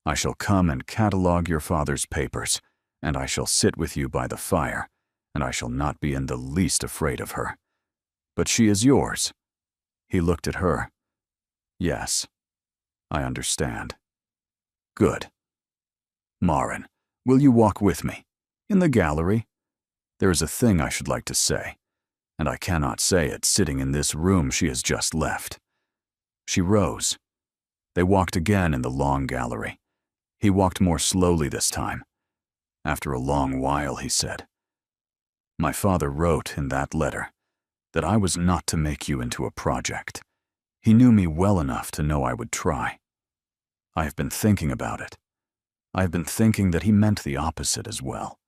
I shall come and catalog your father's papers, and I shall sit with you by the fire, and I shall not be in the least afraid of her. But she is yours." He looked at her. "Yes, I understand." "Good. Marin, will you walk with me? In the gallery? There is a thing I should like to say, and I cannot say it sitting in this room she has just left." She rose. They walked again in the long gallery. He walked more slowly this time. After a long while, he said, "My father wrote in that letter that I was not to make you into a project. He knew me well enough to know I would try. I have been thinking about it. I have been thinking that he meant the opposite as well,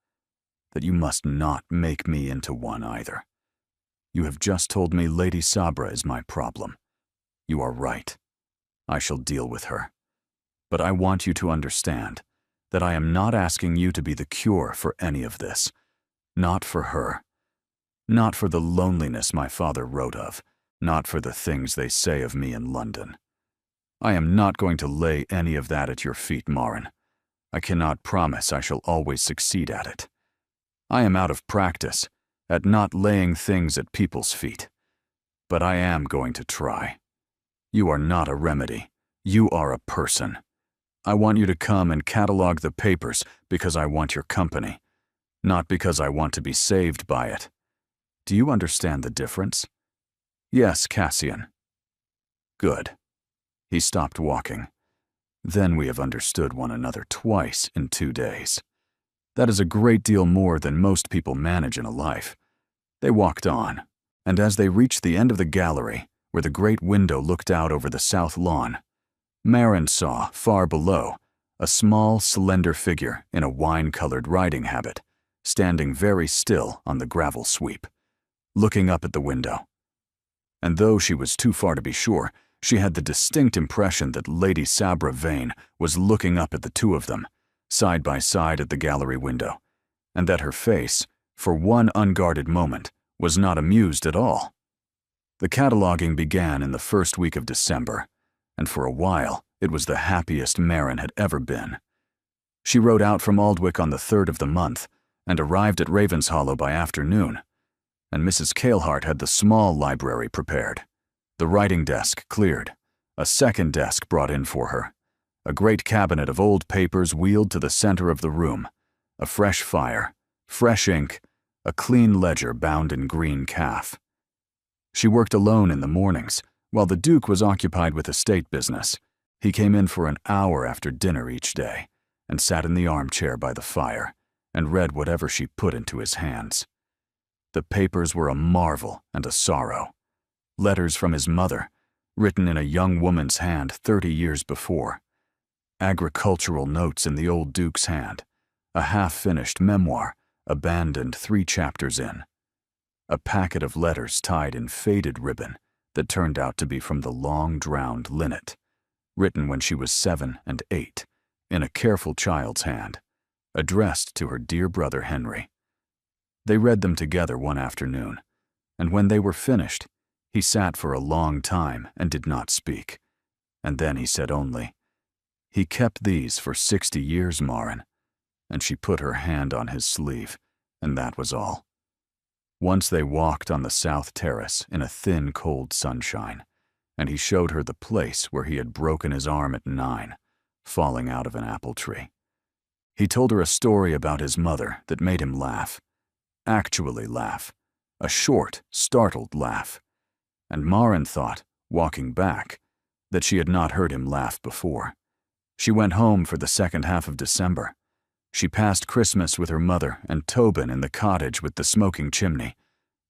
that you must not make me into one either. You have just told me Lady Sabra is my problem. You are right. I shall deal with her. But I want you to understand that I am not asking you to be the cure for any of this. Not for her. Not for the loneliness my father wrote of. Not for the things they say of me in London. I am not going to lay any of that at your feet, Marin. I cannot promise I shall always succeed at it. I am out of practice, at not laying things at people's feet. But I am going to try. You are not a remedy. You are a person. I want you to come and catalog the papers because I want your company, not because I want to be saved by it. Do you understand the difference? Yes, Cassian. Good. He stopped walking. Then we have understood one another twice in 2 days. That is a great deal more than most people manage in a life. They walked on, and as they reached the end of the gallery, where the great window looked out over the south lawn, Marin saw, far below, a small, slender figure in a wine-colored riding habit, standing very still on the gravel sweep, looking up at the window. And though she was too far to be sure, she had the distinct impression that Lady Sabra Vane was looking up at the two of them, side by side at the gallery window, and that her face, for one unguarded moment, was not amused at all. The cataloging began in the first week of December, and for a while it was the happiest Marin had ever been. She rode out from Aldwych on the 3rd of the month, and arrived at Ravenshollow by afternoon, and Mrs. Cailhart had the small library prepared, the writing desk cleared, a second desk brought in for her, a great cabinet of old papers wheeled to the center of the room, a fresh fire, fresh ink, a clean ledger bound in green calf. She worked alone in the mornings, while the Duke was occupied with estate business. He came in for an hour after dinner each day, and sat in the armchair by the fire, and read whatever she put into his hands. The papers were a marvel and a sorrow. Letters from his mother, written in a young woman's hand 30 years before. Agricultural notes in the old Duke's hand. A half-finished memoir, abandoned 3 chapters in. A packet of letters tied in faded ribbon that turned out to be from the long-drowned linnet, written when she was 7 and 8, in a careful child's hand, addressed to her dear brother Henry. They read them together one afternoon, and when they were finished, he sat for a long time and did not speak, and then he said only, "He kept these for 60 years, Marin," and she put her hand on his sleeve, and that was all. Once they walked on the south terrace in a thin, cold sunshine, and he showed her the place where he had broken his arm at 9, falling out of an apple tree. He told her a story about his mother that made him laugh, actually laugh, a short, startled laugh, and Marin thought, walking back, that she had not heard him laugh before. She went home for the second half of December. She passed Christmas with her mother and Tobin in the cottage with the smoking chimney,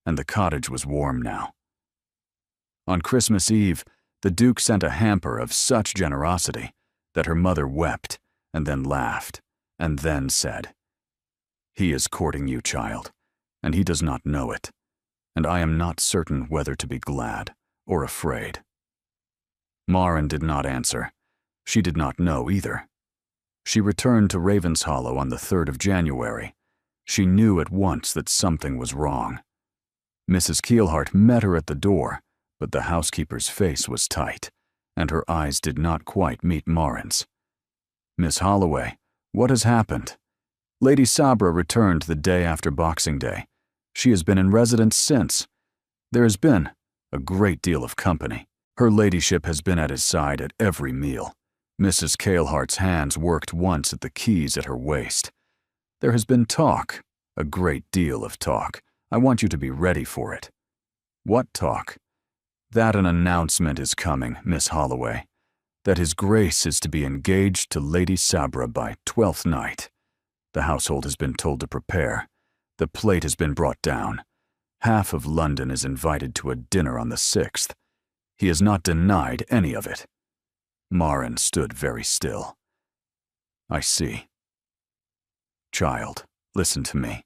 and the cottage was warm now. On Christmas Eve, the Duke sent a hamper of such generosity that her mother wept, and then laughed, and then said, "He is courting you, child, and he does not know it, and I am not certain whether to be glad or afraid." Marin did not answer. She did not know either. She returned to Ravenshollow on the 3rd of January. She knew at once that something was wrong. Mrs. Cailhart met her at the door, but the housekeeper's face was tight, and her eyes did not quite meet Marin's. "Miss Holloway, what has happened?" "Lady Sabra returned the day after Boxing Day. She has been in residence since. There has been a great deal of company. Her ladyship has been at his side at every meal. Mrs. Cailhart's hands worked once at the keys at her waist. There has been talk, a great deal of talk. I want you to be ready for it." "What talk?" "That an announcement is coming, Miss Holloway. That His Grace is to be engaged to Lady Sabra by 12th night. The household has been told to prepare. The plate has been brought down. Half of London is invited to a dinner on the 6th. He has not denied any of it." Marin stood very still. "I see." "Child, listen to me.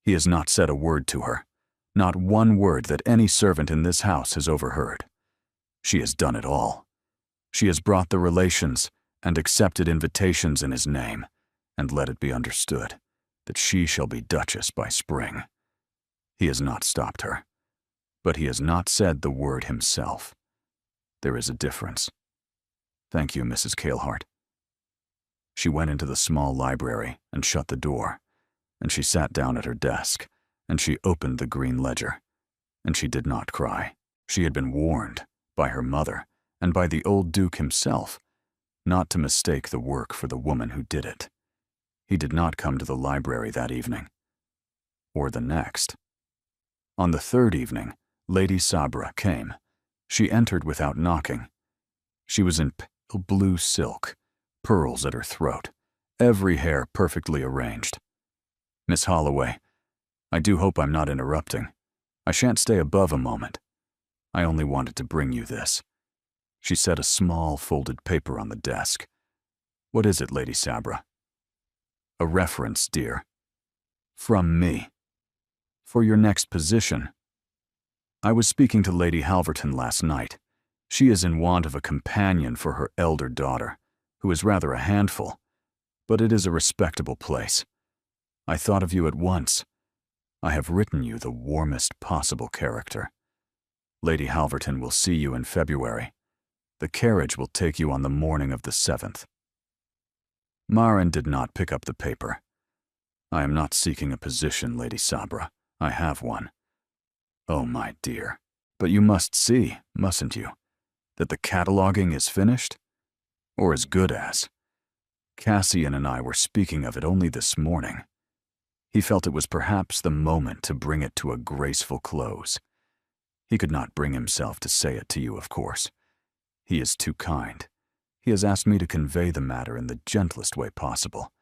He has not said a word to her, not one word that any servant in this house has overheard. She has done it all. She has brought the relations and accepted invitations in his name, and let it be understood that she shall be Duchess by spring. He has not stopped her, but he has not said the word himself. There is a difference. Thank you, Mrs. Cailhart." She went into the small library and shut the door, and she sat down at her desk, and she opened the green ledger. And she did not cry. She had been warned by her mother and by the old Duke himself not to mistake the work for the woman who did it. He did not come to the library that evening, or the next. On the third evening, Lady Sabra came. She entered without knocking. She was in pale blue silk, pearls at her throat, every hair perfectly arranged. "Miss Holloway, I do hope I'm not interrupting. I shan't stay above a moment. I only wanted to bring you this." She set a small folded paper on the desk. "What is it, Lady Sabra?" "A reference, dear. From me. For your next position. I was speaking to Lady Halverton last night. She is in want of a companion for her elder daughter, who is rather a handful, but it is a respectable place. I thought of you at once. I have written you the warmest possible character. Lady Halverton will see you in February. The carriage will take you on the morning of the 7th. Marin did not pick up the paper. "I am not seeking a position, Lady Sabra. I have one." "Oh, my dear. But you must see, mustn't you, that the cataloging is finished? Or as good as. Cassian and I were speaking of it only this morning. He felt it was perhaps the moment to bring it to a graceful close. He could not bring himself to say it to you, of course. He is too kind. He has asked me to convey the matter in the gentlest way possible.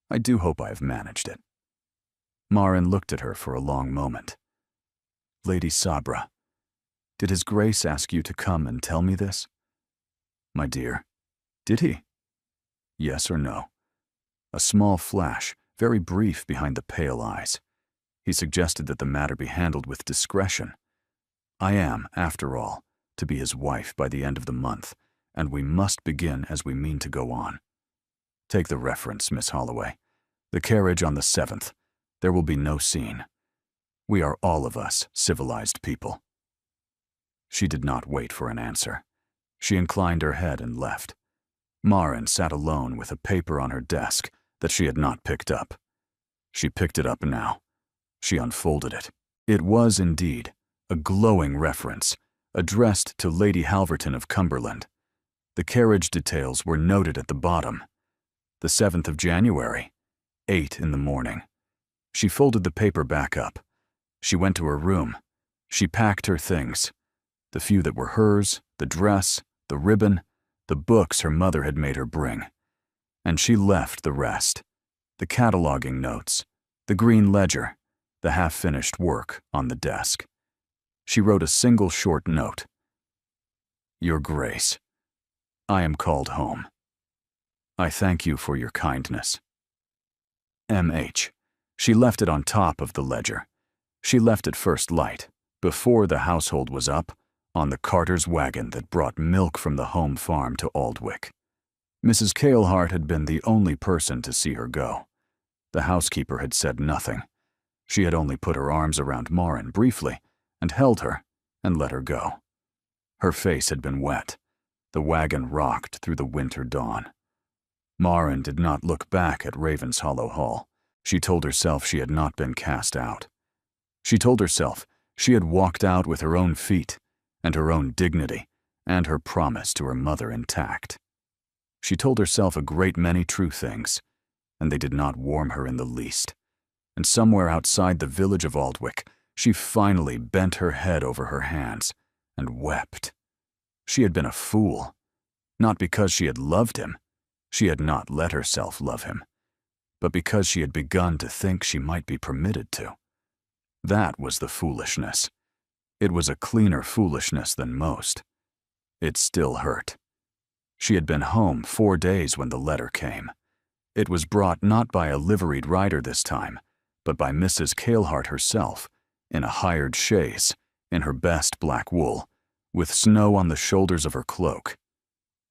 I do hope I have managed it." Marin looked at her for a long moment. "Lady Sabra, did His Grace ask you to come and tell me this?" "My dear, did he? Yes or no?" A small flash, very brief behind the pale eyes. He suggested that the matter be handled with discretion. "I am, after all, to be his wife by the end of the month, and we must begin as we mean to go on. Take the reference, Miss Holloway. The carriage on the 7th. There will be no scene. We are all of us civilized people." She did not wait for an answer. She inclined her head and left. Marin sat alone with a paper on her desk that she had not picked up. She picked it up now. She unfolded it. It was indeed a glowing reference, addressed to Lady Halverton of Cumberland. The carriage details were noted at the bottom. The 7th of January, 8 in the morning. She folded the paper back up. She went to her room. She packed her things. The few that were hers, the dress, the ribbon, the books her mother had made her bring. And she left the rest. The cataloging notes, the green ledger, the half-finished work on the desk. She wrote a single short note. "Your Grace, I am called home. I thank you for your kindness. M.H." She left it on top of the ledger. She left it first light, before the household was up, on the carter's wagon that brought milk from the home farm to Aldwych. Mrs. Kalehart had been the only person to see her go. The housekeeper had said nothing. She had only put her arms around Marin briefly and held her and let her go. Her face had been wet. The wagon rocked through the winter dawn. Marin did not look back at Ravenshollow Hall. She told herself she had not been cast out. She told herself she had walked out with her own feet and her own dignity and her promise to her mother intact. She told herself a great many true things, and they did not warm her in the least. And somewhere outside the village of Aldwych, she finally bent her head over her hands and wept. She had been a fool, not because she had loved him. She had not let herself love him, but because she had begun to think she might be permitted to. That was the foolishness. It was a cleaner foolishness than most. It still hurt. She had been home 4 days when the letter came. It was brought not by a liveried rider this time, but by Mrs. Kalehart herself, in a hired chaise, in her best black wool, with snow on the shoulders of her cloak.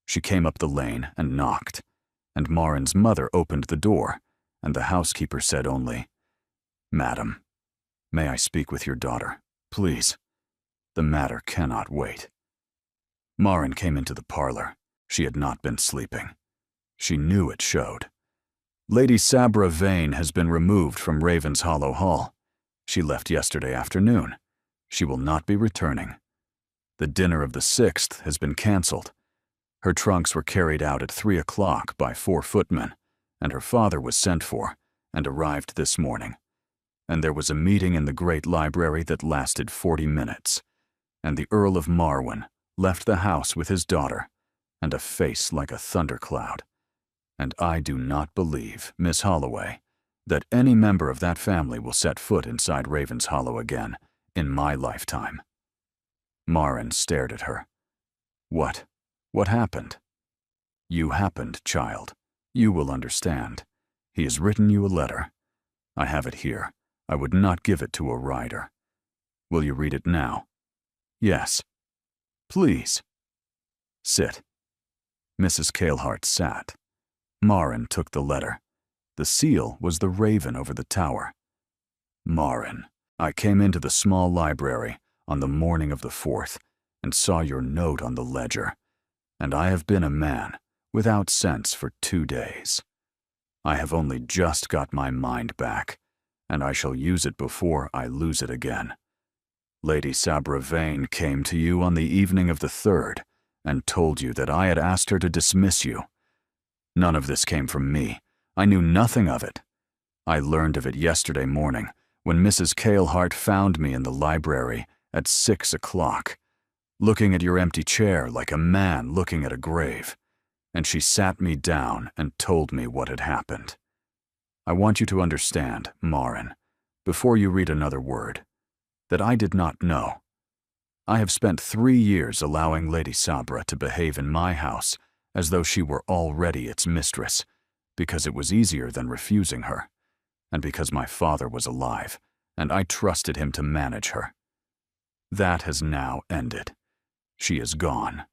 She came up the lane and knocked, and Marin's mother opened the door, and the housekeeper said only, "Madam, may I speak with your daughter, please? The matter cannot wait." Marin came into the parlor. She had not been sleeping. She knew it showed. "Lady Sabra Vane has been removed from Ravenshollow Hall. She left yesterday afternoon. She will not be returning. The dinner of the 6th has been cancelled. Her trunks were carried out at 3 o'clock by 4 footmen, and her father was sent for and arrived this morning. And there was a meeting in the great library that lasted 40 minutes, and the Earl of Marwyn left the house with his daughter, and a face like a thundercloud. And I do not believe, Miss Holloway, that any member of that family will set foot inside Raven's Hollow again in my lifetime. Marin stared at her. What? What happened? You happened, child. You will understand. He has written you a letter. I have it here. I would not give it to a writer. Will you read it now? Yes. Please. Sit. Mrs. Cailhart sat. Marin took the letter. The seal was the raven over the tower. Marin, I came into the small library on the morning of the 4th and saw your note on the ledger, and I have been a man without sense for 2 days. I have only just got my mind back, and I shall use it before I lose it again. Lady Sabra Vane came to you on the evening of the 3rd and told you that I had asked her to dismiss you. None of this came from me. I knew nothing of it. I learned of it yesterday morning when Mrs. Cailhart found me in the library at 6 o'clock, looking at your empty chair like a man looking at a grave, and she sat me down and told me what had happened. I want you to understand, Marin, before you read another word, that I did not know. I have spent 3 years allowing Lady Sabra to behave in my house as though she were already its mistress, because it was easier than refusing her, and because my father was alive, and I trusted him to manage her. That has now ended. She is gone.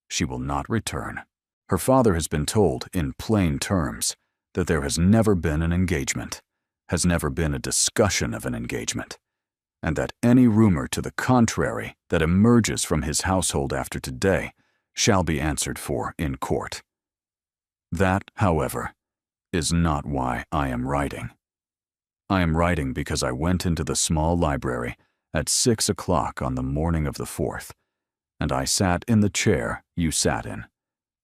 She will not return. Her father has been told, in plain terms, that there has never been an engagement, has never been a discussion of an engagement, and that any rumor to the contrary that emerges from his household after today shall be answered for in court. That, however, is not why I am writing. I am writing because I went into the small library at 6 o'clock on the morning of the 4th, and I sat in the chair you sat in,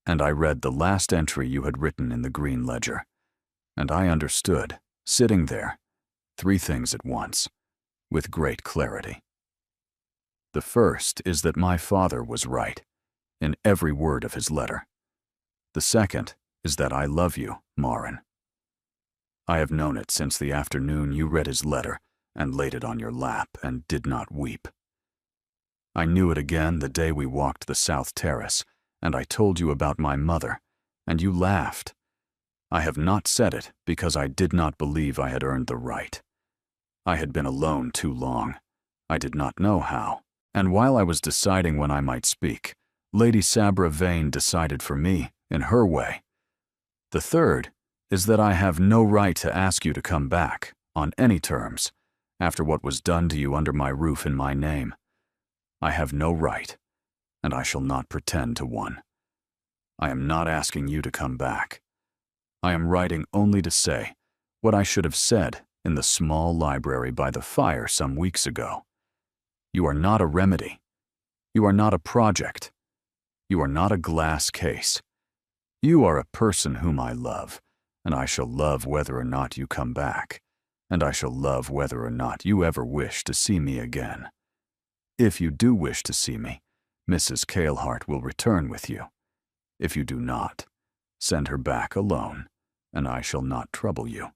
and I read the last entry you had written in the green ledger, and I understood, sitting there, 3 things at once, with great clarity. The first is that my father was right, in every word of his letter. The second is that I love you, Marin. I have known it since the afternoon you read his letter and laid it on your lap and did not weep. I knew it again the day we walked the South Terrace, and I told you about my mother, and you laughed. I have not said it because I did not believe I had earned the right. I had been alone too long. I did not know how, and while I was deciding when I might speak, Lady Sabra Vane decided for me, in her way. The third is that I have no right to ask you to come back, on any terms, after what was done to you under my roof in my name. I have no right, and I shall not pretend to one. I am not asking you to come back. I am writing only to say what I should have said in the small library by the fire some weeks ago. You are not a remedy. You are not a project. You are not a glass case. You are a person whom I love, and I shall love whether or not you come back, and I shall love whether or not you ever wish to see me again. If you do wish to see me, Mrs. Cailhart will return with you. If you do not, send her back alone, and I shall not trouble you.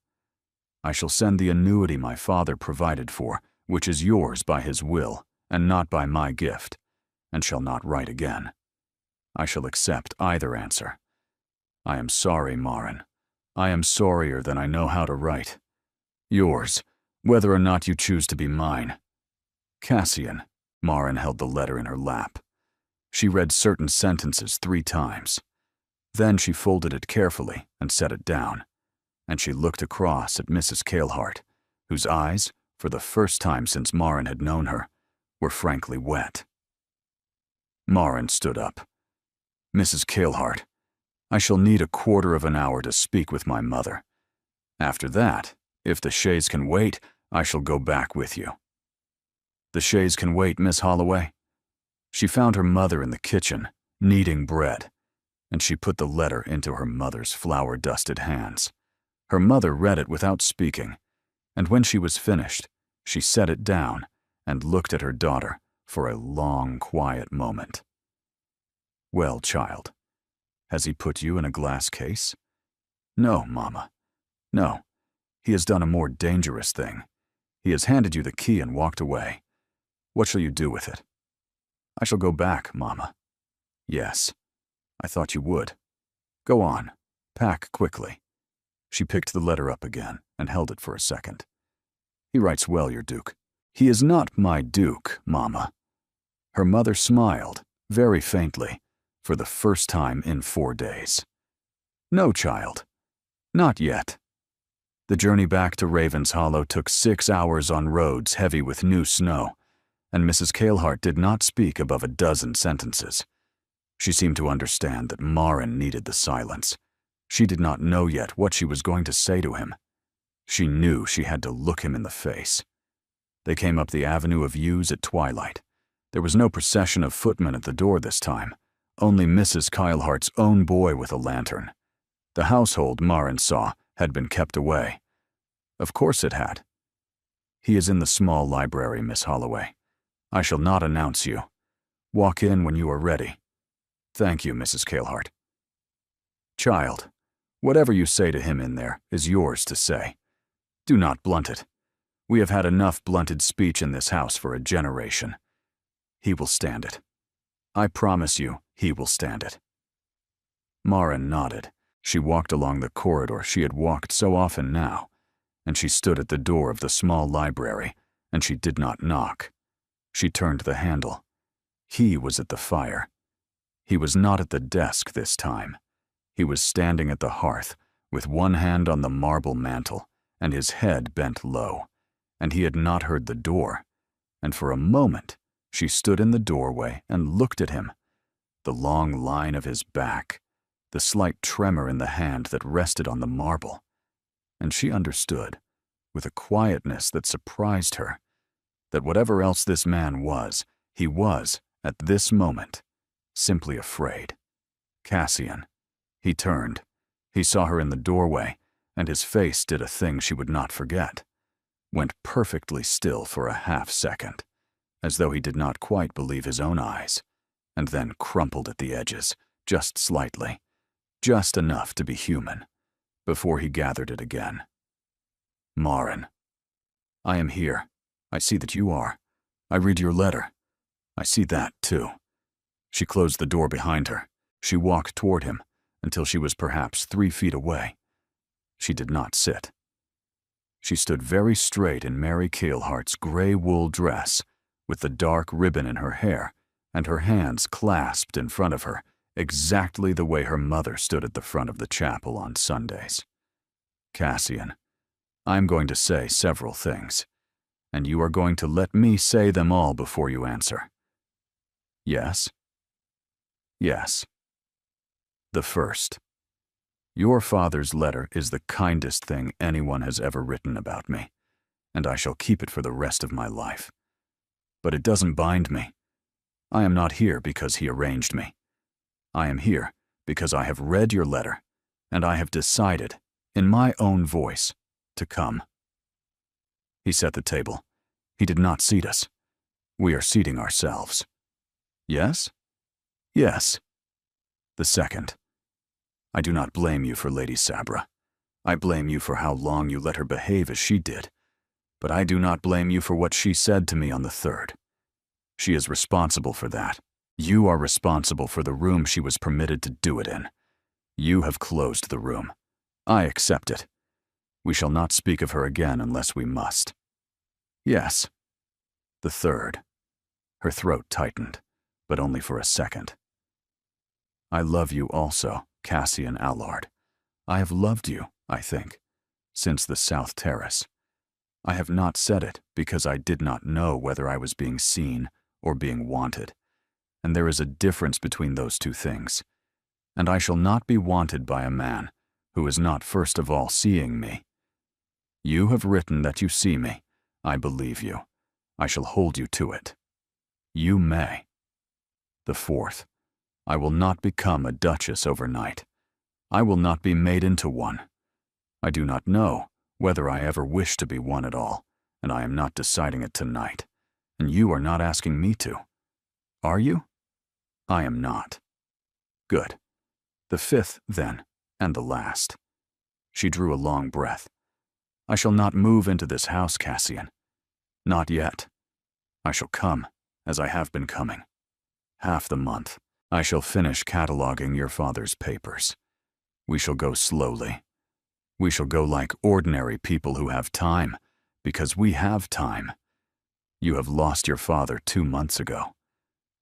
I shall send the annuity my father provided for, which is yours by his will, and not by my gift, and shall not write again. I shall accept either answer. I am sorry, Marin. I am sorrier than I know how to write. Yours, whether or not you choose to be mine. Cassian. Marin held the letter in her lap. She read certain sentences 3 times. Then she folded it carefully and set it down, and she looked across at Mrs. Cailhart, whose eyes, for the first time since Marin had known her, were frankly wet. Marin stood up. Mrs. Cailhart, I shall need a quarter of an hour to speak with my mother. After that, if the chaise can wait, I shall go back with you." "The chaise can wait, Miss Holloway." She found her mother in the kitchen, kneading bread, and she put the letter into her mother's flour-dusted hands. Her mother read it without speaking, and when she was finished, she set it down and looked at her daughter for a long, quiet moment. "Well, child, has he put you in a glass case?" "No, Mama. No. He has done a more dangerous thing. He has handed you the key and walked away. What shall you do with it?" "I shall go back, Mama." "Yes. I thought you would. Go on. Pack quickly." She picked the letter up again and held it for a second. "He writes well, your Duke." "He is not my Duke, Mama." Her mother smiled, very faintly, for the first time in 4 days. "No, child. Not yet." The journey back to Raven's Hollow took 6 hours on roads heavy with new snow, and Mrs. Cailhart did not speak above a dozen sentences. She seemed to understand that Marin needed the silence. She did not know yet what she was going to say to him. She knew she had to look him in the face. They came up the avenue of yews at twilight. There was no procession of footmen at the door this time, only Mrs. Cailhart's own boy with a lantern. The household, Marin saw, had been kept away. Of course it had. "He is in the small library, Miss Holloway. I shall not announce you. Walk in when you are ready." "Thank you, Mrs. Cailhart." "Child, whatever you say to him in there is yours to say. Do not blunt it. We have had enough blunted speech in this house for a generation. He will stand it. I promise you, he will stand it." Marin nodded. She walked along the corridor she had walked so often now, and she stood at the door of the small library, and she did not knock. She turned the handle. He was at the fire. He was not at the desk this time. He was standing at the hearth, with one hand on the marble mantel, and his head bent low, and he had not heard the door, and for a moment she stood in the doorway and looked at him. The long line of his back, the slight tremor in the hand that rested on the marble, and she understood, with a quietness that surprised her, that whatever else this man was, he was, at this moment, simply afraid. Cassian. He turned. He saw her in the doorway, and his face did a thing she would not forget. Went perfectly still for a half-second, as though he did not quite believe his own eyes, and then crumpled at the edges, just slightly, just enough to be human, before he gathered it again. "Marin. I am here. I see that you are. I read your letter. I see that, too." She closed the door behind her. She walked toward him until she was perhaps 3 feet away. She did not sit. She stood very straight in Mary Cailhart's gray wool dress, with the dark ribbon in her hair, and her hands clasped in front of her, exactly the way her mother stood at the front of the chapel on Sundays. "Cassian, I'm going to say several things, and you are going to let me say them all before you answer." "Yes?" "Yes." The first. Your father's letter is the kindest thing anyone has ever written about me, and I shall keep it for the rest of my life. But it doesn't bind me. I am not here because he arranged me. I am here because I have read your letter, and I have decided, in my own voice, to come. He set the table. He did not seat us. We are seating ourselves. Yes? Yes. The second. I do not blame you for Lady Sabra. I blame you for how long you let her behave as she did, but I do not blame you for what she said to me on the third. She is responsible for that. You are responsible for the room she was permitted to do it in. You have closed the room. I accept it. We shall not speak of her again unless we must. Yes. The third. Her throat tightened, but only for a second. I love you also, Cassian Allard. I have loved you, I think, since the South Terrace. I have not said it because I did not know whether I was being seen or being wanted, and there is a difference between those two things, and I shall not be wanted by a man who is not first of all seeing me. You have written that you see me, I believe you. I shall hold you to it. You may. The 4th, I will not become a duchess overnight. I will not be made into one. I do not know whether I ever wish to be one at all, and I am not deciding it tonight, and you are not asking me to. Are you? I am not. Good. The 5th, then, and the last. She drew a long breath. I shall not move into this house, Cassian. Not yet. I shall come, as I have been coming. Half the month, I shall finish cataloging your father's papers. We shall go slowly. We shall go like ordinary people who have time, because we have time. You have lost your father 2 months ago.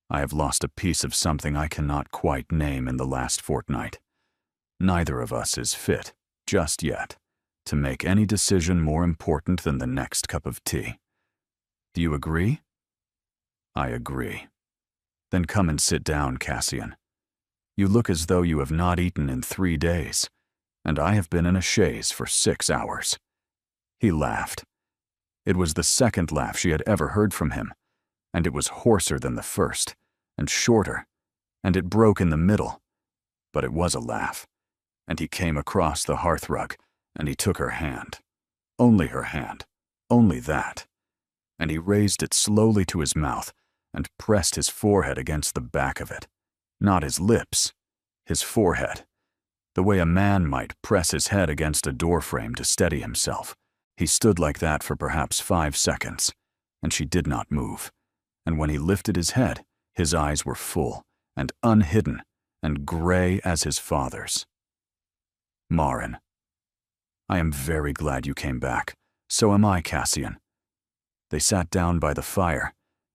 I have lost a piece of something I cannot quite name in the last fortnight. Neither of us is fit, just yet, to make any decision more important than the next cup of tea. Do you agree? I agree. Then come and sit down, Cassian. You look as though you have not eaten in 3 days, and I have been in a chaise for 6 hours. He laughed. It was the second laugh she had ever heard from him, and it was hoarser than the first, and shorter, and it broke in the middle. But it was a laugh, and he came across the hearthrug, and he took her hand. Only her hand, only that. And he raised it slowly to his mouth and pressed his forehead against the back of it. Not his lips, his forehead. The way a man might press his head against a doorframe to steady himself. He stood like that for perhaps 5 seconds, and she did not move. And when he lifted his head, his eyes were full and unhidden and gray as his father's. Marin. I am very glad you came back. So am I, Cassian. They sat down by the fire.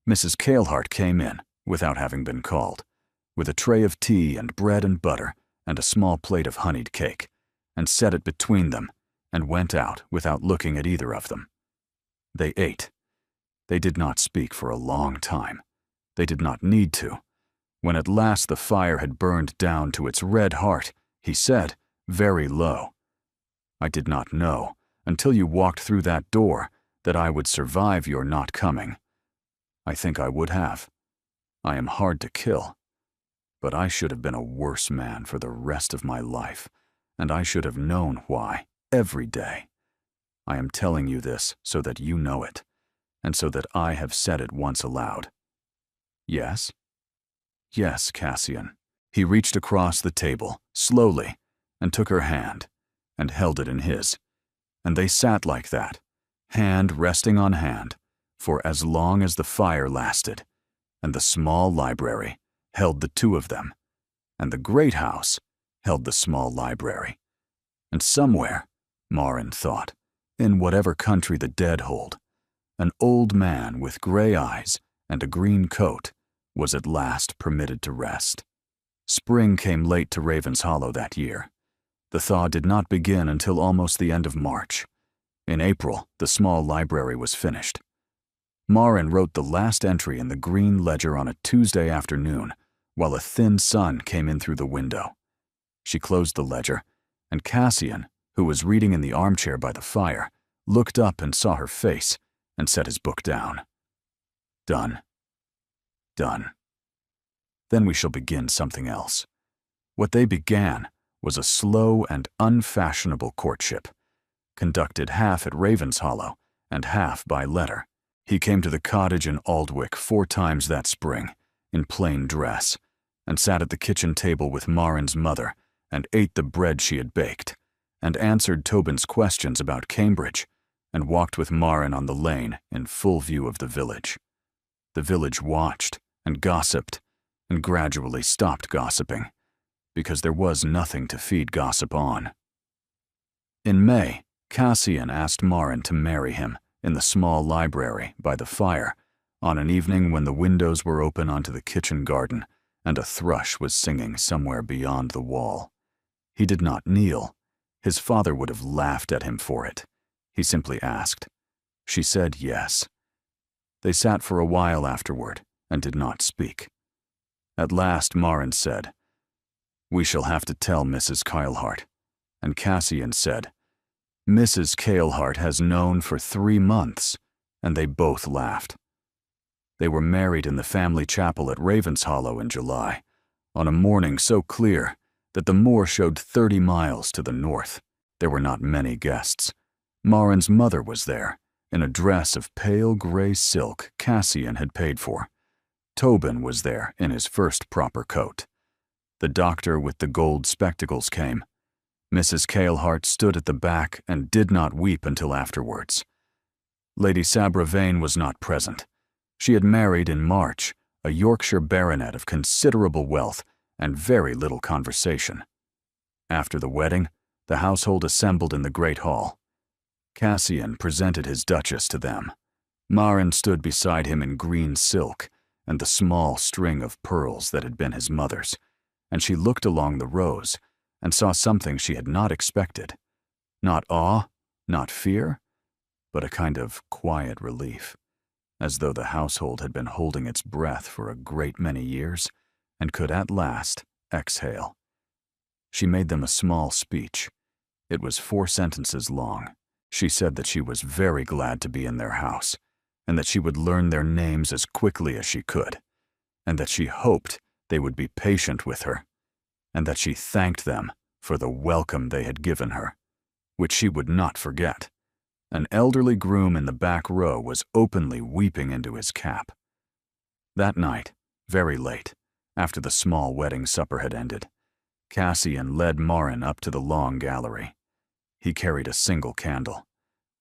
Mrs. Kalehart came in, without having been called, with a tray of tea and bread and butter and a small plate of honeyed cake, and set it between them, and went out without looking at either of them. They ate. They did not speak for a long time. They did not need to. When at last the fire had burned down to its red heart, he said, very low, I did not know, until you walked through that door, that I would survive your not coming. I think I would have. I am hard to kill. But I should have been a worse man for the rest of my life, and I should have known why, every day. I am telling you this so that you know it, and so that I have said it once aloud. Yes? Yes, Cassian. He reached across the table, slowly, and took her hand, and held it in his. And they sat like that, hand resting on hand, for as long as the fire lasted, and the small library held the two of them, and the great house held the small library. And somewhere, Marin thought, in whatever country the dead hold, an old man with gray eyes and a green coat was at last permitted to rest. Spring came late to Raven's Hollow that year. The thaw did not begin until almost the end of March. In April, the small library was finished. Marin wrote the last entry in the green ledger on a Tuesday afternoon, while a thin sun came in through the window. She closed the ledger, and Cassian, who was reading in the armchair by the fire, looked up and saw her face, and set his book down. Done. Done. Then we shall begin something else. What they began was a slow and unfashionable courtship, conducted half at Raven's Hollow and half by letter. He came to the cottage in Aldwyck 4 times that spring, in plain dress, and sat at the kitchen table with Marin's mother, and ate the bread she had baked, and answered Tobin's questions about Cambridge, and walked with Marin on the lane in full view of the village. The village watched and gossiped, and gradually stopped gossiping, because there was nothing to feed gossip on. In May, Cassian asked Marin to marry him in the small library by the fire on an evening when the windows were open onto the kitchen garden and a thrush was singing somewhere beyond the wall. He did not kneel. His father would have laughed at him for it. He simply asked. She said yes. They sat for a while afterward and did not speak. At last Marin said, "We shall have to tell Mrs. Kalehart." And Cassian said, "Mrs. Kalehart has known for 3 months. and they both laughed. They were married in the family chapel at Ravenshollow in July, on a morning so clear that the moor showed 30 miles to the north. There were not many guests. Marin's mother was there, in a dress of pale gray silk Cassian had paid for. Tobin was there in his first proper coat. The doctor with the gold spectacles came. Mrs. Cailhart stood at the back and did not weep until afterwards. Lady Sabra Vane was not present. She had married in March a Yorkshire baronet of considerable wealth and very little conversation. After the wedding, the household assembled in the great hall. Cassian presented his duchess to them. Marin stood beside him in green silk and the small string of pearls that had been his mother's, and she looked along the rows and saw something she had not expected. Not awe, not fear, but a kind of quiet relief, as though the household had been holding its breath for a great many years and could at last exhale. She made them a small speech. It was 4 sentences long. She said that she was very glad to be in their house, and that she would learn their names as quickly as she could, and that she hoped they would be patient with her, and that she thanked them for the welcome they had given her, which she would not forget. An elderly groom in the back row was openly weeping into his cap. That night, very late, after the small wedding supper had ended, Cassian led Marin up to the long gallery. He carried a single candle.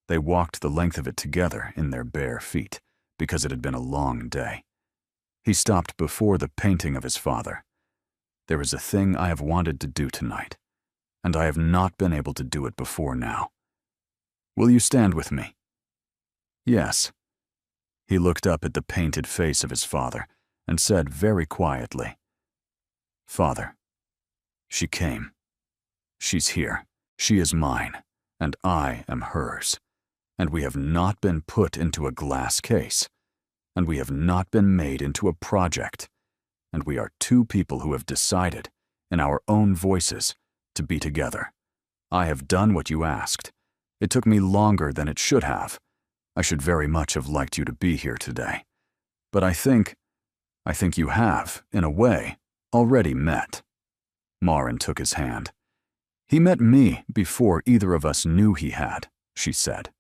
They walked the length of it together in their bare feet, because it had been a long day. He stopped before the painting of his father. "There is a thing I have wanted to do tonight, and I have not been able to do it before now. Will you stand with me?" "Yes." He looked up at the painted face of his father and said very quietly, "Father, she came. She's here. She is mine, and I am hers. And we have not been put into a glass case, and we have not been made into a project, and we are 2 people who have decided, in our own voices, to be together. I have done what you asked. It took me longer than it should have. I should very much have liked you to be here today. But I think you have, in a way, already met." Marin took his hand. "He met me before either of us knew he had," she said.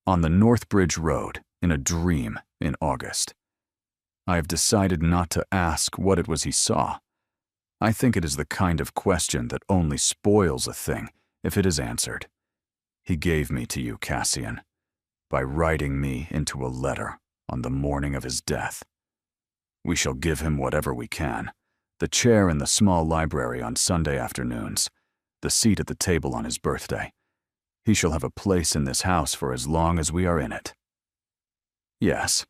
"On the Northbridge Road, in a dream, in August. I have decided not to ask what it was he saw. I think it is the kind of question that only spoils a thing if it is answered. He gave me to you, Cassian, by writing me into a letter on the morning of his death. We shall give him whatever we can, the chair in the small library on Sunday afternoons, the seat at the table on his birthday. He shall have a place in this house for as long as we are in it." Yes,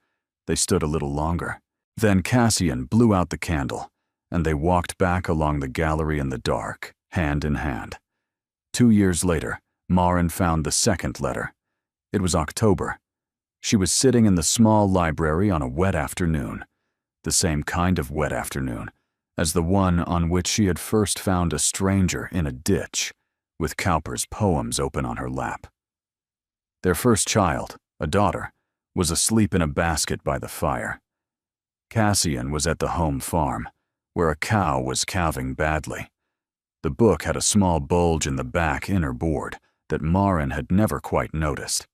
they stood a little longer. Then Cassian blew out the candle, and they walked back along the gallery in the dark, hand in hand. 2 years later, Marin found the second letter. It was October. She was sitting in the small library on a wet afternoon, the same kind of wet afternoon as the one on which she had first found a stranger in a ditch, with Cowper's poems open on her lap. Their first child, a daughter, was asleep in a basket by the fire. Cassian was at the home farm, where a cow was calving badly. The book had a small bulge in the back inner board that Marin had never quite noticed.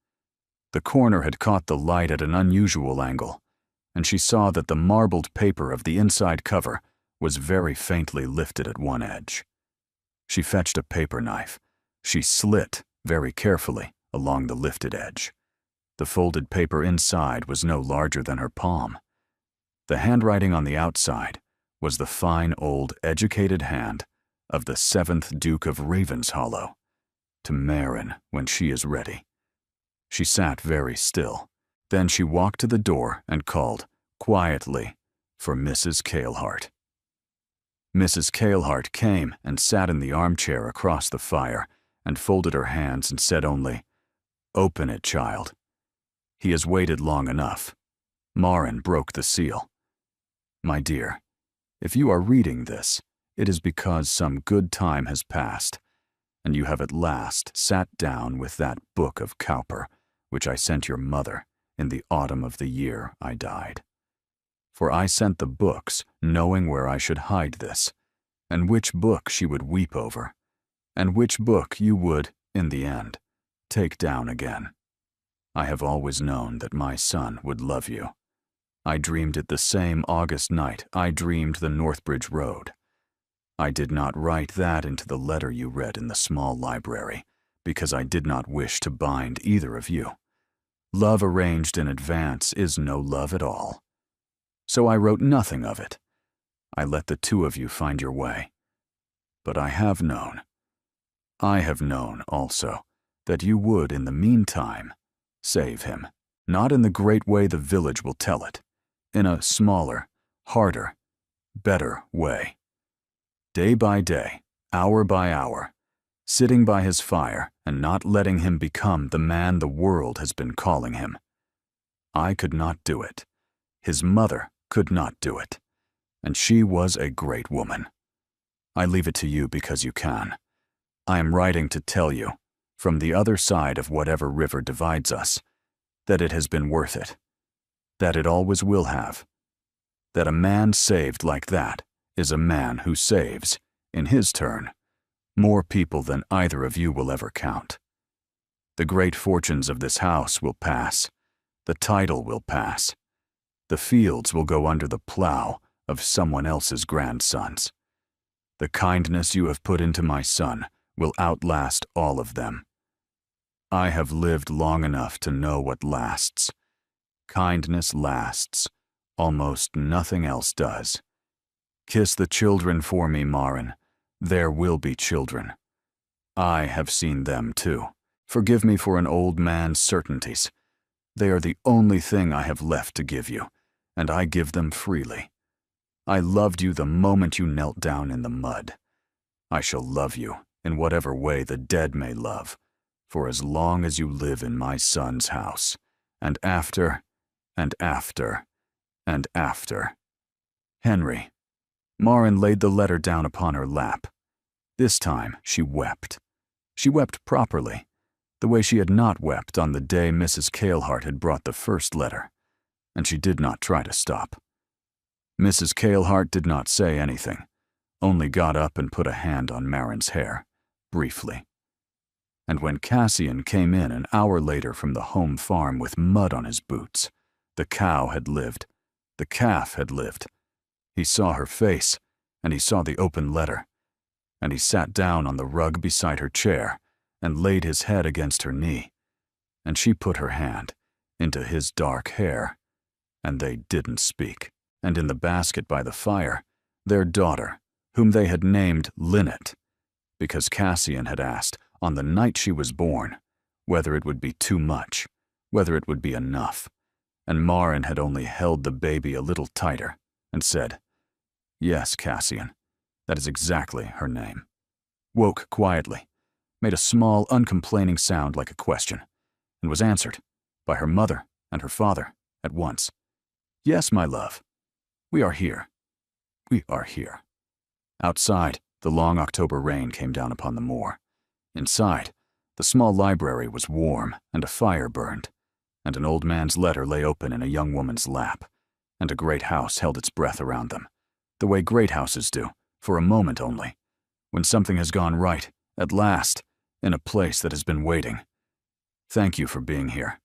The corner had caught the light at an unusual angle, and she saw that the marbled paper of the inside cover was very faintly lifted at one edge. She fetched a paper knife. She slit, very carefully, along the lifted edge. The folded paper inside was no larger than her palm. The handwriting on the outside was the fine old educated hand of the 7th Duke of Ravenshollow, "To Marin when she is ready." She sat very still. Then she walked to the door and called, quietly, for Mrs. Cailhart. Mrs. Cailhart came and sat in the armchair across the fire and folded her hands and said only, "Open it, child." He has waited long enough. Marin broke the seal. "My dear, if you are reading this, it is because some good time has passed, and you have at last sat down with that book of Cowper, which I sent your mother, in the autumn of the year I died. For I sent the books, knowing where I should hide this, and which book she would weep over, and which book you would, in the end, take down again. I have always known that my son would love you. I dreamed it the same August night I dreamed the Northbridge Road. I did not write that into the letter you read in the small library, because I did not wish to bind either of you. Love arranged in advance is no love at all. So I wrote nothing of it. I let the two of you find your way. But I have known also, that you would, in the meantime, save him, not in the great way the village will tell it, in a smaller, harder, better way. Day by day, hour by hour, sitting by his fire and not letting him become the man the world has been calling him. I could not do it. His mother could not do it. And she was a great woman. I leave it to you because you can. I am writing to tell you, from the other side of whatever river divides us, that it has been worth it, that it always will have, that a man saved like that is a man who saves, in his turn, more people than either of you will ever count. The great fortunes of this house will pass, the title will pass, the fields will go under the plow of someone else's grandsons. The kindness you have put into my son will outlast all of them. I have lived long enough to know what lasts. Kindness lasts. Almost nothing else does. Kiss the children for me, Marin. There will be children. I have seen them too. Forgive me for an old man's certainties. They are the only thing I have left to give you, and I give them freely. I loved you the moment you knelt down in the mud. I shall love you in whatever way the dead may love, for as long as you live in my son's house, and after, and after, and after. Henry. Marin laid the letter down upon her lap. This time she wept. She wept properly, the way she had not wept on the day Mrs. Kalehart had brought the first letter, and she did not try to stop. Mrs. Kalehart did not say anything, only got up and put a hand on Marin's hair, briefly. And when Cassian came in an hour later from the home farm with mud on his boots, the cow had lived, the calf had lived. He saw her face, and he saw the open letter, and he sat down on the rug beside her chair and laid his head against her knee, and she put her hand into his dark hair, and they didn't speak. And in the basket by the fire, their daughter, whom they had named Linnet, because Cassian had asked, on the night she was born, whether it would be too much, whether it would be enough, and Marin had only held the baby a little tighter and said, "Yes, Cassian, that is exactly her name," woke quietly, made a small, uncomplaining sound like a question, and was answered by her mother and her father at once. "Yes, my love. We are here. We are here." Outside, the long October rain came down upon the moor. Inside, the small library was warm and a fire burned, and an old man's letter lay open in a young woman's lap, and a great house held its breath around them, the way great houses do, for a moment only, when something has gone right, at last, in a place that has been waiting. Thank you for being here.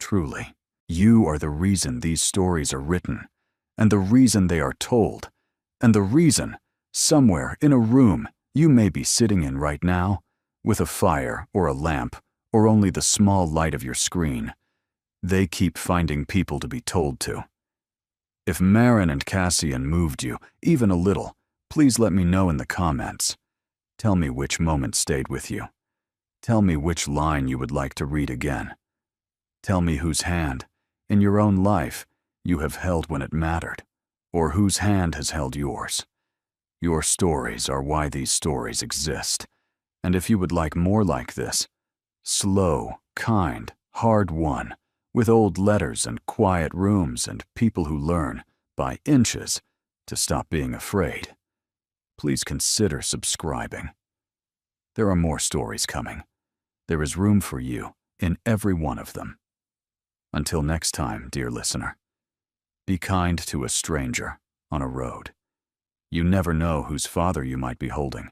Truly, you are the reason these stories are written, and the reason they are told, and the reason, somewhere in a room you may be sitting in right now, with a fire or a lamp or only the small light of your screen, they keep finding people to be told to. If Marin and Cassian moved you, even a little, please let me know in the comments. Tell me which moment stayed with you. Tell me which line you would like to read again. Tell me whose hand, in your own life, you have held when it mattered, or whose hand has held yours. Your stories are why these stories exist, and if you would like more like this, slow, kind, hard-won, with old letters and quiet rooms and people who learn, by inches, to stop being afraid, please consider subscribing. There are more stories coming. There is room for you in every one of them. Until next time, dear listener, be kind to a stranger on a road. You never know whose father you might be holding